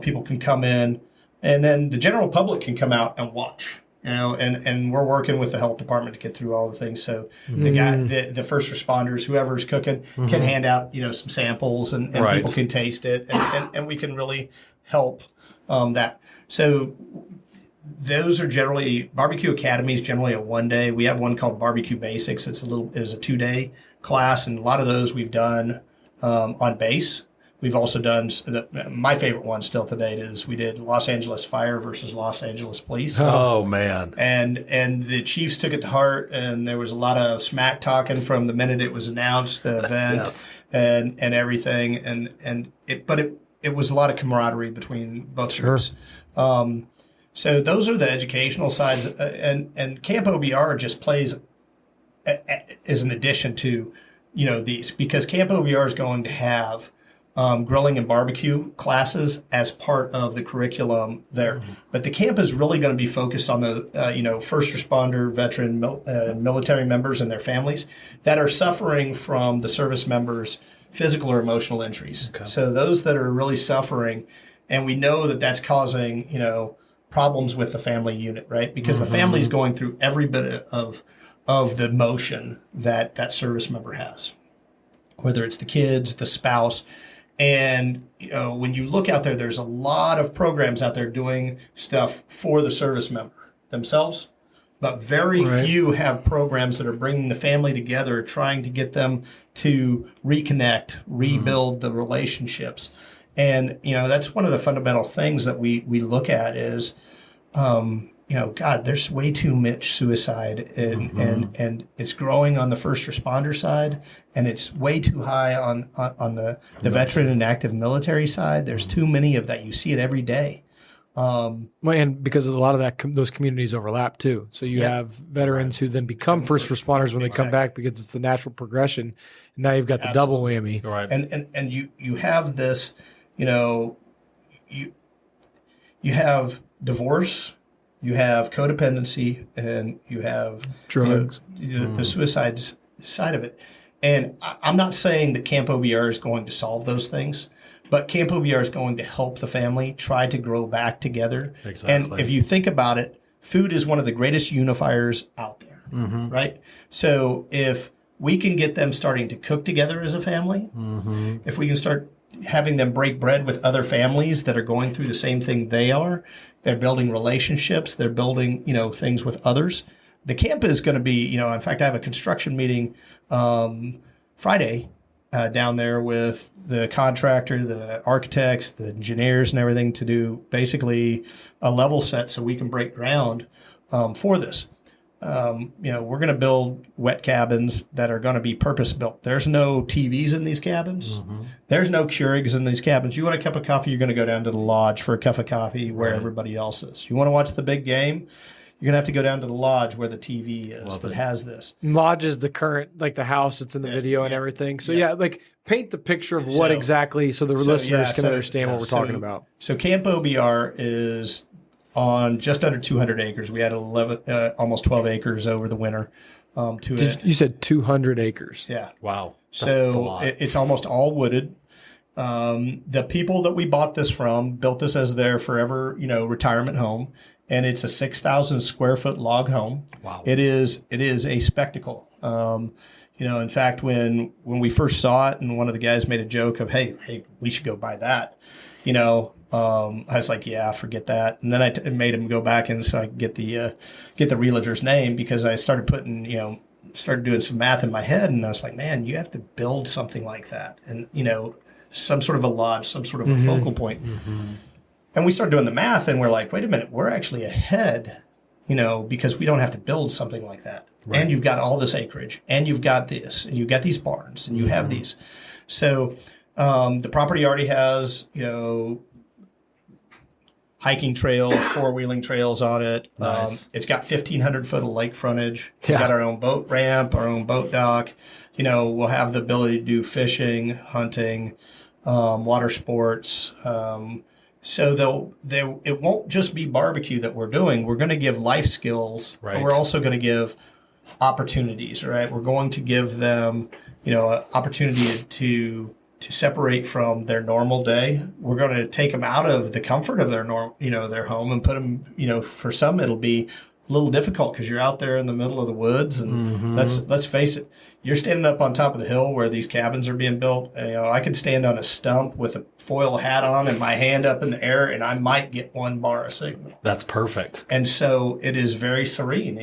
People can come in, and then the general public can come out and watch. And we're working with the health department to get through all the things. So the first responders, whoever's cooking, can hand out, some samples and people can taste it, and we can really help that. So those are generally, BBQ Academy is generally a 1 day. We have one called BBQ Basics. It's a 2-day class, and a lot of those we've done on base. We've also done, my favorite one still to date is we did Los Angeles Fire versus Los Angeles Police. Oh, man. And the Chiefs took it to heart, and there was a lot of smack talking from the minute it was announced, the event, Yes. and everything. But it was a lot of camaraderie between both groups. So those are the educational sides, and Camp OBR just plays as an addition to, these, because Camp OBR is going to have grilling and barbecue classes as part of the curriculum there. Mm-hmm. But the camp is really going to be focused on the, first responder, veteran, military members and their families that are suffering from the service members' physical or emotional injuries. Okay. So those that are really suffering, and we know that that's causing, problems with the family unit, right? Because the family is going through every bit of the emotion that service member has, whether it's the kids, the spouse. And, when you look out there, there's a lot of programs out there doing stuff for the service member themselves, but very few have programs that are bringing the family together, trying to get them to reconnect, rebuild the relationships. And, that's one of the fundamental things that we look at is, God, there's way too much suicide and it's growing on the first responder side, and it's way too high on the veteran and active military side. There's too many of that. You see it every day. And because of a lot of that, those communities overlap too. So you have veterans who then become first responders when they come back, because it's the natural progression. And now you've got the double whammy. Right. And you have this, you have divorce, you have codependency, and you have drugs, the suicide side of it. And I'm not saying that Camp OBR is going to solve those things, but Camp OBR is going to help the family try to grow back together. Exactly. And if you think about it, food is one of the greatest unifiers out there, right? So if we can get them starting to cook together as a family, if we can start having them break bread with other families that are going through the same thing they are, they're building relationships, they're building, things with others. The camp is going to be, in fact, I have a construction meeting Friday down there with the contractor, the architects, the engineers, and everything to do basically a level set so we can break ground for this. We're going to build wet cabins that are going to be purpose built. There's no TVs in these cabins. There's no Keurigs in these cabins. You want a cup of coffee, you're going to go down to the lodge for a cup of coffee where everybody else is. You want to watch the big game, you're going to have to go down to the lodge where the TV is has this. Lodge is the current, like the house that's in the video and everything. So paint the picture of what exactly, so the listeners can understand what we're talking about. So Camp OBR is on just under 200 acres. We had almost 12 acres over the winter to it. You said 200 acres. Yeah. Wow. So it's almost all wooded. The people that we bought this from built this as their forever, retirement home, and it's a 6,000 square foot log home. Wow. It is a spectacle. In fact, when we first saw it, and one of the guys made a joke of, hey, we should go buy that. I was like, yeah, forget that. And then I made him go back and so I could get the realtor's name, because I started started doing some math in my head, and I was like, man, you have to build something like that, and some sort of a lodge, some sort of a focal point. And we started doing the math, and we're like, wait a minute, we're actually ahead, because we don't have to build something like that. Right. And you've got all this acreage, and you've got this, and you've got these barns, and you have these. So the property already has, hiking trails, four-wheeling trails on it. Nice. It's got 1,500 foot of lake frontage. We've got our own boat ramp, our own boat dock. We'll have the ability to do fishing, hunting, water sports. So it won't just be barbecue that we're doing. We're going to give life skills, Right. but we're also going to give opportunities, right? We're going to give them, an opportunity to separate from their normal day. We're going to take them out of the comfort of their their home and put them, for some it'll be a little difficult because you're out there in the middle of the woods, and let's face it, you're standing up on top of the hill where these cabins are being built. I could stand on a stump with a foil hat on and my hand up in the air, and I might get 1 bar of signal. That's perfect. And so it is very serene,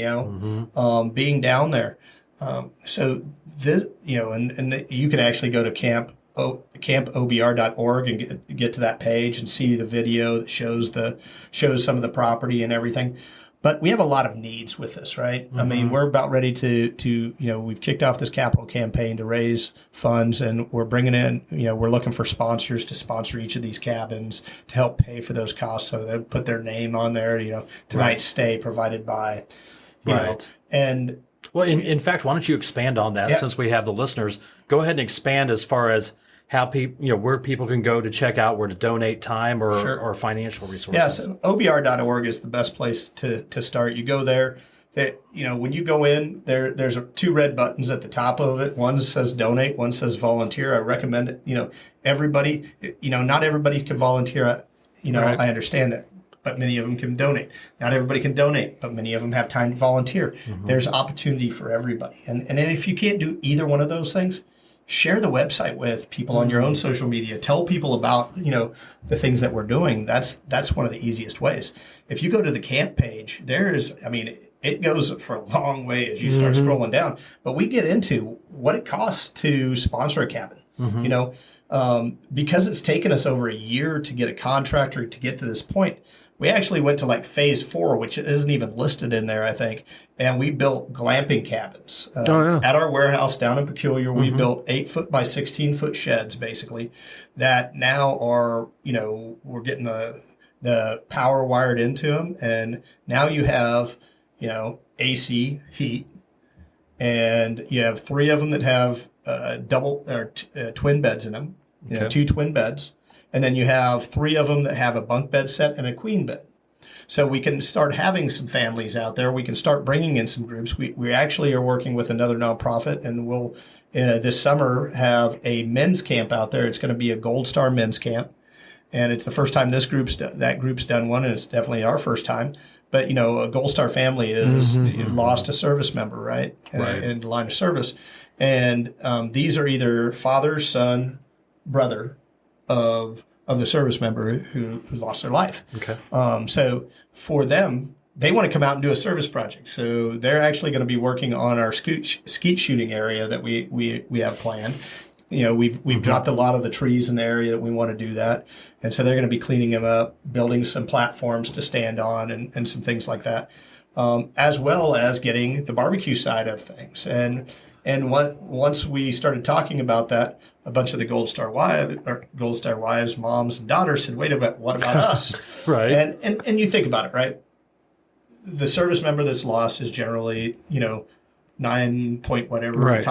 being down there. So this, and you can actually go to campobr.org and get to that page and see the video that shows some of the property and everything. But we have a lot of needs with this, right? I mean, we're about ready to we've kicked off this capital campaign to raise funds, and we're bringing in, we're looking for sponsors to sponsor each of these cabins to help pay for those costs. So they put their name on there, tonight's stay provided by, and well, in fact, why don't you expand on that since we have the listeners? Go ahead and expand as far as how people, where people can go to check out where to donate time or financial resources. Yes, obr.org is the best place to start. You go there. When you go in, there's 2 red buttons at the top of it. One says donate, one says volunteer. I recommend it. Everybody, not everybody can volunteer. Right. I understand that, but many of them can donate. Not everybody can donate, but many of them have time to volunteer. There's opportunity for everybody. And if you can't do either one of those things, share the website with people on your own social media. Tell people about, the things that we're doing. That's one of the easiest ways. If you go to the camp page, it goes for a long way as you start scrolling down. But we get into what it costs to sponsor a cabin, because it's taken us over a year to get a contractor to get to this point. We actually went to phase 4, which isn't even listed in there, I think. And we built glamping cabins at our warehouse down in Peculiar. We built 8-foot by 16-foot sheds, basically, that now are, we're getting the power wired into them. And now you have, AC heat, and you have 3 of them that have twin beds in them, 2 twin beds. And then you have 3 of them that have a bunk bed set and a queen bed. So we can start having some families out there. We can start bringing in some groups. We actually are working with another nonprofit, and we'll this summer have a men's camp out there. It's going to be a Gold Star men's camp, and it's the first time that group's done one, and it's definitely our first time. But a Gold Star family is lost a service member, right? In the line of service, and these are either father, son, brother of the service member who lost their life. Okay. So for them, they want to come out and do a service project. So they're actually going to be working on our skeet shooting area that we have planned. We've dropped a lot of the trees in the area that we want to do that. And so they're going to be cleaning them up, building some platforms to stand on and some things like that, as well as getting the barbecue side of things. And once we started talking about that, a bunch of the Gold Star wives, moms, and daughters said, "Wait a minute, what about us?" Right. And you think about it, right? The service member that's lost is generally, 9 point whatever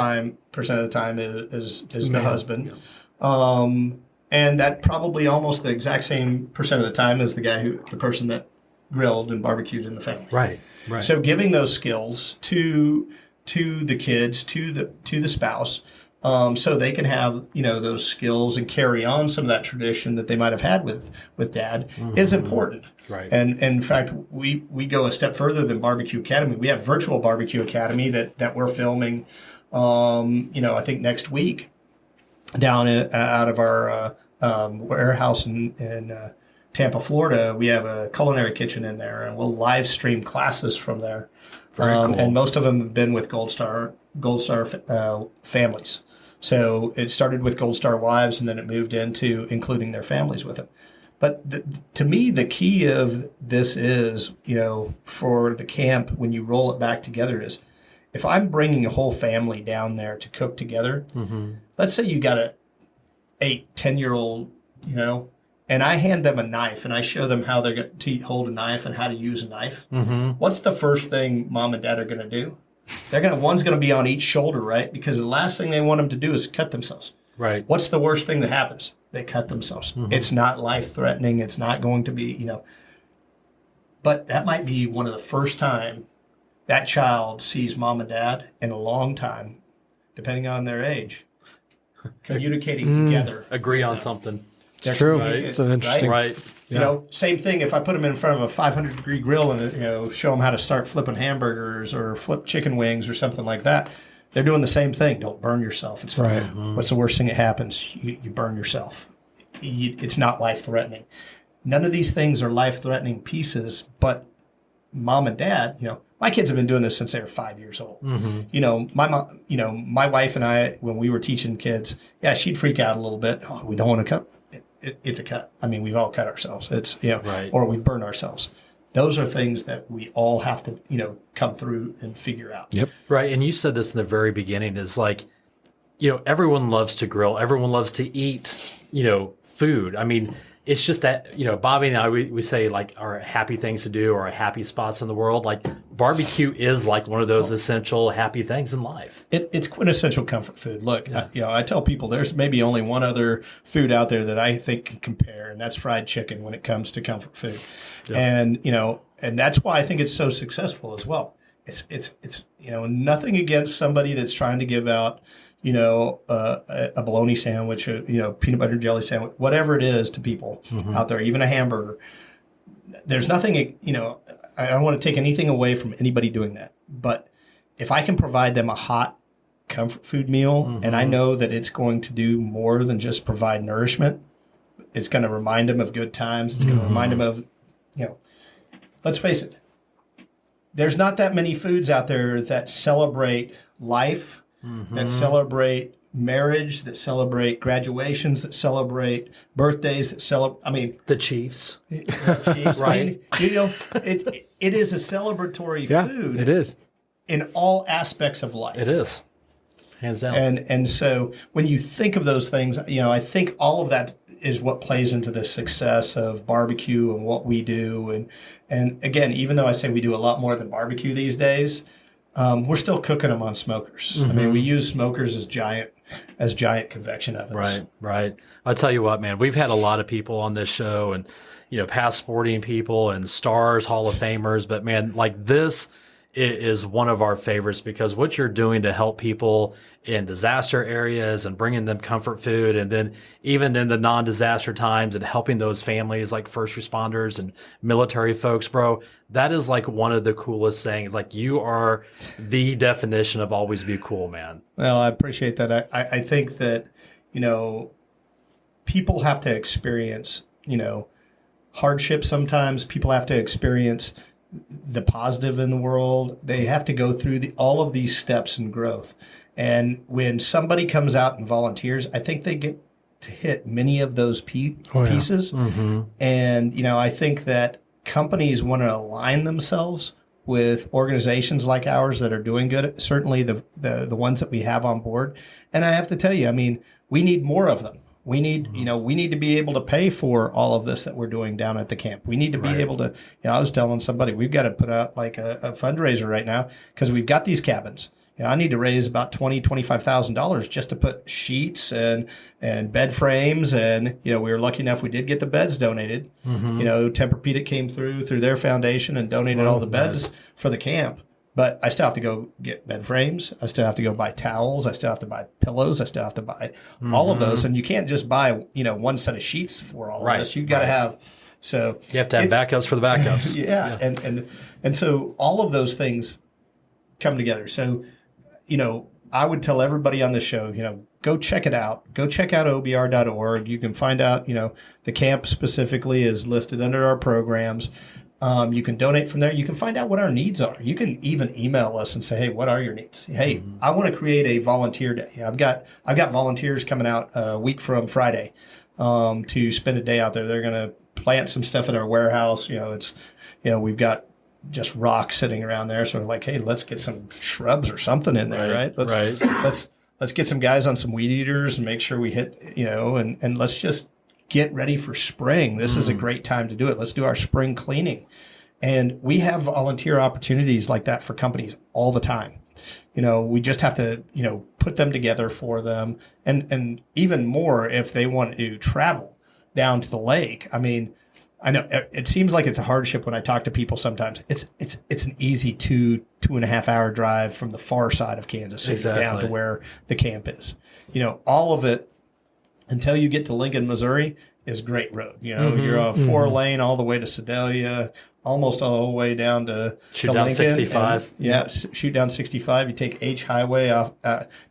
percent of the time is the husband, and that probably almost the exact same percent of the time is the person that grilled and barbecued in the family. Right. So giving those skills to the kids, to the spouse, so they can have those skills and carry on some of that tradition that they might have had with dad is important. Right. And in fact, we go a step further than BBQ Academy. We have virtual BBQ Academy that we're filming. I think next week down out of our warehouse in Tampa, Florida. We have a culinary kitchen in there, and we'll live stream classes from there. Very cool. And most of them have been with Gold Star families. So it started with Gold Star wives, and then it moved into including their families with it. But to me, the key of this is, for the camp, when you roll it back together, is if I'm bringing a whole family down there to cook together, let's say you got a 8-10-year-old, and I hand them a knife and I show them how they're going to hold a knife and how to use a knife. What's the first thing mom and dad are going to do? One's going to be on each shoulder, right? Because the last thing they want them to do is cut themselves. Right. What's the worst thing that happens? They cut themselves. It's not life-threatening. It's not going to be, but that might be one of the first time that child sees mom and dad in a long time, depending on their age, communicating together. Agree on something. It's true. Right. It's an interesting. Right. Same thing. If I put them in front of a 500-degree grill and show them how to start flipping hamburgers or flip chicken wings or something like that, they're doing the same thing. Don't burn yourself. It's fine. Right. What's the worst thing that happens? You burn yourself. It's not life-threatening. None of these things are life-threatening pieces, but mom and dad, my kids have been doing this since they were 5 years old. My mom, my wife and I, when we were teaching kids, she'd freak out a little bit. Oh, we don't want to cut. It's a cut. I mean, we've all cut ourselves. It's, Right. Or we've burned ourselves. Those are things that we all have to, come through and figure out. Yep. Right. And you said this in the very beginning is like, everyone loves to grill. Everyone loves to eat, food. I mean, it's just that, Bobby and I, we say like our happy things to do or our happy spots in the world. Like barbecue is like one of those essential happy things in life. It's quintessential comfort food. Look, I tell people there's maybe only one other food out there that I think can compare, and that's fried chicken when it comes to comfort food. Yeah. And that's why I think it's so successful as well. It's nothing against somebody that's trying to give out, a bologna sandwich, peanut butter and jelly sandwich, whatever it is to people out there, even a hamburger. There's nothing, I don't want to take anything away from anybody doing that. But if I can provide them a hot comfort food meal, and I know that it's going to do more than just provide nourishment, it's going to remind them of good times. It's going to remind them of, let's face it, there's not that many foods out there that celebrate life, that celebrate marriage, that celebrate graduations, that celebrate birthdays, that celebrate, the Chiefs. Chiefs. Right. It is a celebratory food. It is. In all aspects of life. It is. Hands down. And so when you think of those things, I think all of that is what plays into the success of barbecue and what we do. And again, even though I say we do a lot more than barbecue these days, we're still cooking them on smokers. I mean, we use smokers as giant convection ovens. Right. I'll tell you what, man, we've had a lot of people on this show and, past sporting people and stars, Hall of Famers, but man, like this is one of our favorites because what you're doing to help people in disaster areas and bringing them comfort food, and then even in the non-disaster times and helping those families like first responders and military folks, bro, that is like one of the coolest things. Like you are the definition of always be cool, man. Well, I appreciate that. I think that, people have to experience, hardship sometimes. People have to experience the positive in the world. They have to go through all of these steps in growth. And when somebody comes out and volunteers, I think they get to hit many of those pieces. And, I think that companies want to align themselves with organizations like ours that are doing good, certainly the ones that we have on board. And I have to tell you, we need more of them. We need, we need to be able to pay for all of this that we're doing down at the camp. We need to be able to, I was telling somebody, we've got to put out like a fundraiser right now because we've got these cabins. I need to raise about $25,000 just to put sheets and bed frames. And, we were lucky enough, we did get the beds donated. Tempur-Pedic came through their foundation and donated all the beds for the camp. But I still have to go get bed frames. I still have to go buy towels. I still have to buy pillows. I still have to buy all of those. And you can't just buy, one set of sheets for all of this. You've got to have, so. You have to have backups for the backups. Yeah. And so all of those things come together. So, I would tell everybody on the show, go check it out. Go check out obr.org. You can find out, the camp specifically is listed under our programs. You can donate from there. You can find out what our needs are. You can even email us and say, hey, what are your needs? Hey, I want to create a volunteer day. I've got volunteers coming out a week from Friday to spend a day out there. They're going to plant some stuff in our warehouse. We've got just rocks sitting around there. So we're like, hey, let's get some shrubs or something in there, right? Let's get some guys on some weed eaters and make sure we hit, and let's just get ready for spring. This is a great time to do it. Let's do our spring cleaning. And we have volunteer opportunities like that for companies all the time. We just have to, put them together for them. And even more if they want to travel down to the lake. I mean, I know it seems like it's a hardship when I talk to people sometimes. It's an easy 2.5 hour drive from the far side of Kansas City down to where the camp is. All of it until you get to Lincoln, Missouri is great road. You're on 4-lane all the way to Sedalia, almost all the way down to shoot down Lincoln. 65. Shoot down 65. You take H Highway off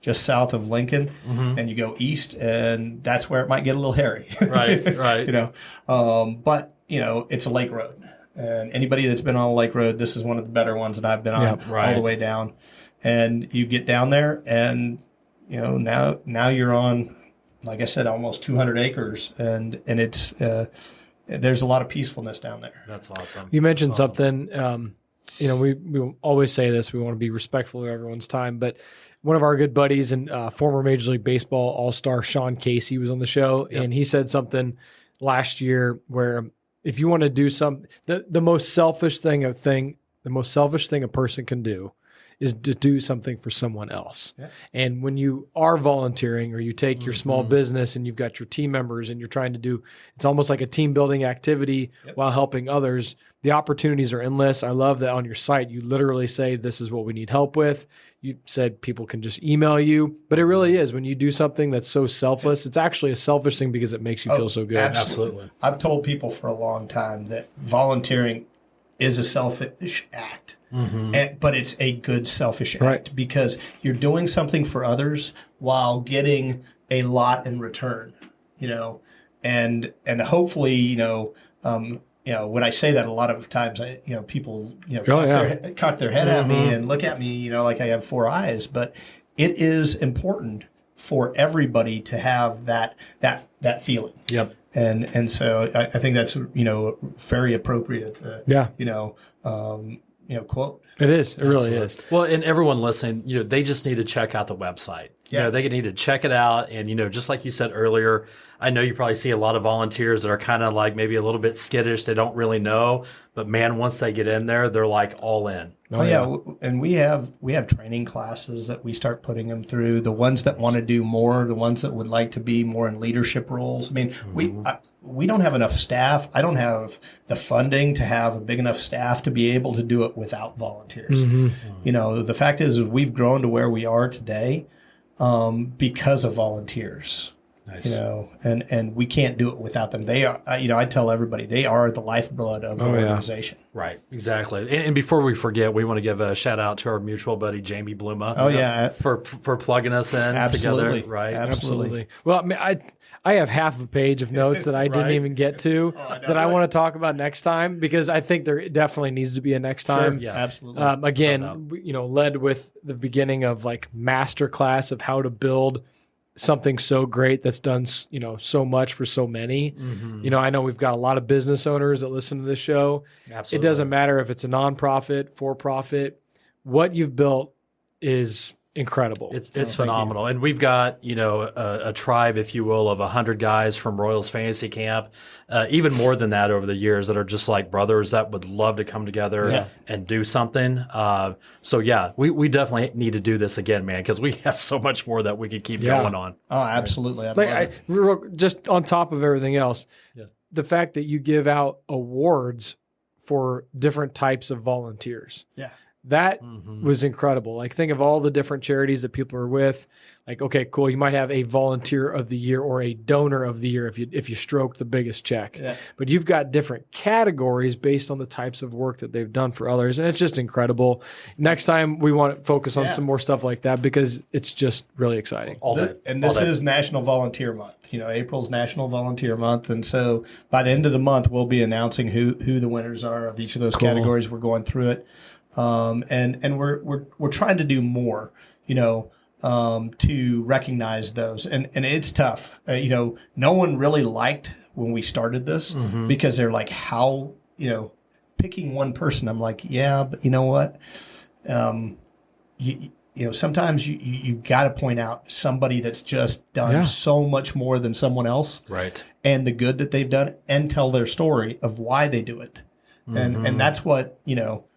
just south of Lincoln, and you go east, and that's where it might get a little hairy. Right. But it's a lake road, and anybody that's been on a lake road, this is one of the better ones that I've been on all the way down. And you get down there, and now you're on, like I said, almost 200 acres, and it's there's a lot of peacefulness down there. That's awesome. You mentioned something. We always say this. We want to be respectful of everyone's time, but one of our good buddies and former Major League Baseball All-Star Sean Casey was on the show, and he said something last year where if you want to do something, the most selfish thing a person can do is to do something for someone else. Yeah. And when you are volunteering or you take your small business and you've got your team members and you're trying to do, it's almost like a team building activity while helping others. The opportunities are endless. I love that on your site, you literally say, this is what we need help with. You said people can just email you, but it really is when you do something that's so selfless, it's actually a selfish thing because it makes you feel so good. Absolutely. I've told people for a long time that volunteering is a selfish act. But it's a good selfish act because you're doing something for others while getting a lot in return, and hopefully, when I say that, a lot of times, people, cock their head at me and look at me, like I have 4 eyes, but it is important for everybody to have that feeling. Yep. And so I think that's, very appropriate. Quote. It is. It really is. Well, and everyone listening, they just need to check out the website. Yeah. They need to check it out. And, just like you said earlier, I know you probably see a lot of volunteers that are kind of like maybe a little bit skittish. They don't really know. But, man, once they get in there, they're like all in. Oh, yeah. And we have training classes that we start putting them through. The ones that want to do more, the ones that would like to be more in leadership roles. I mean, we don't have enough staff. I don't have the funding to have a big enough staff to be able to do it without volunteers. The fact is we've grown to where we are today because of volunteers. Nice. And we can't do it without them. They are, I tell everybody, they are the lifeblood of the organization. Right, exactly. And before we forget, we want to give a shout out to our mutual buddy, Jamie Bluma. Oh, yeah. For plugging us in together. Right. Absolutely. Well, I have half a page of notes that I didn't even get to that I want to talk about next time because I think there definitely needs to be a next time. Sure, yeah, absolutely. Again, led with the beginning of like master class of how to build something so great that's done, so much for so many. I know we've got a lot of business owners that listen to this show. Absolutely. It doesn't matter if it's a nonprofit, for-profit. What you've built is incredible. It's phenomenal. And we've got, a tribe, if you will, of 100 guys from Royals Fantasy Camp, even more than that over the years that are just like brothers that would love to come together and do something. We definitely need to do this again, man, because we have so much more that we could keep going on. Oh, absolutely. Just on top of everything else, the fact that you give out awards for different types of volunteers. Yeah. That was incredible. Like, think of all the different charities that people are with. Like, okay, cool. You might have a volunteer of the year or a donor of the year if you stroke the biggest check. Yeah. But you've got different categories based on the types of work that they've done for others, and it's just incredible. Next time we want to focus on some more stuff like that because it's just really exciting. This is National Volunteer Month. April's National Volunteer Month, and so by the end of the month, we'll be announcing who the winners are of each of those categories. We're going through it. And we're trying to do more, to recognize those. And it's tough. No one really liked when we started this because they're like, how, picking one person. I'm like, yeah, but you know what? Sometimes you got to point out somebody that's just done so much more than someone else. Right. And the good that they've done and tell their story of why they do it. And that's what,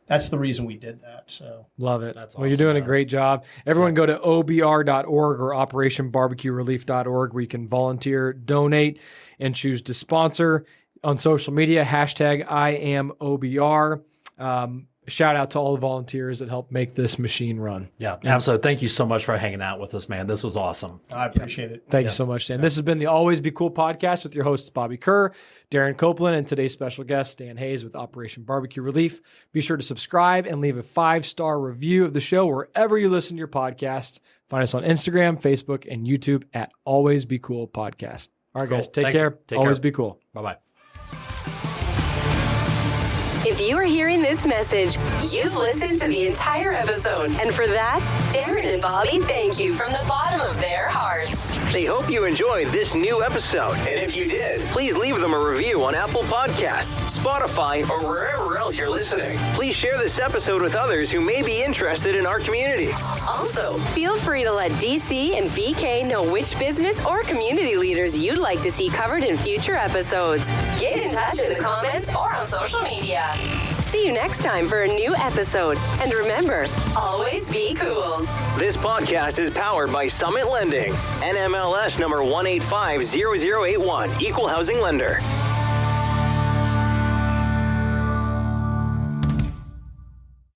that's the reason we did that. So Love it. That's Well, you're awesome, doing a man. great job. Everyone go to obr.org or operationbarbecuerelief.org where you can volunteer, donate, and choose to sponsor. On social media, hashtag #IamOBR. Shout out to all the volunteers that help make this machine run. Yeah, absolutely. Thank you so much for hanging out with us, man. This was awesome. I appreciate it. Thank you so much, Dan. This has been the Always Be Cool podcast with your hosts, Bobby Kerr, Darren Copeland, and today's special guest, Stan Hayes with Operation BBQ Relief. Be sure to subscribe and leave a 5-star review of the show wherever you listen to your podcast. Find us on Instagram, Facebook, and YouTube at Always Be Cool Podcast. All right, Cool. guys, take Thanks. care. Take Always care. be cool. Bye-bye. If you are hearing this message, you've listened to the entire episode. And for that, Darren and Bobby thank you from the bottom of their hearts. They hope you enjoyed this new episode. And if you did, please leave them a review on Apple Podcasts, Spotify, or wherever else you're listening. Please share this episode with others who may be interested in our community. Also, feel free to let DC and BK know which business or community leaders you'd like to see covered in future episodes. Get in touch in the comments or on social media. See you next time for a new episode. And remember, always be cool. This podcast is powered by Summit Lending, NMLS number 1850081, Equal Housing Lender.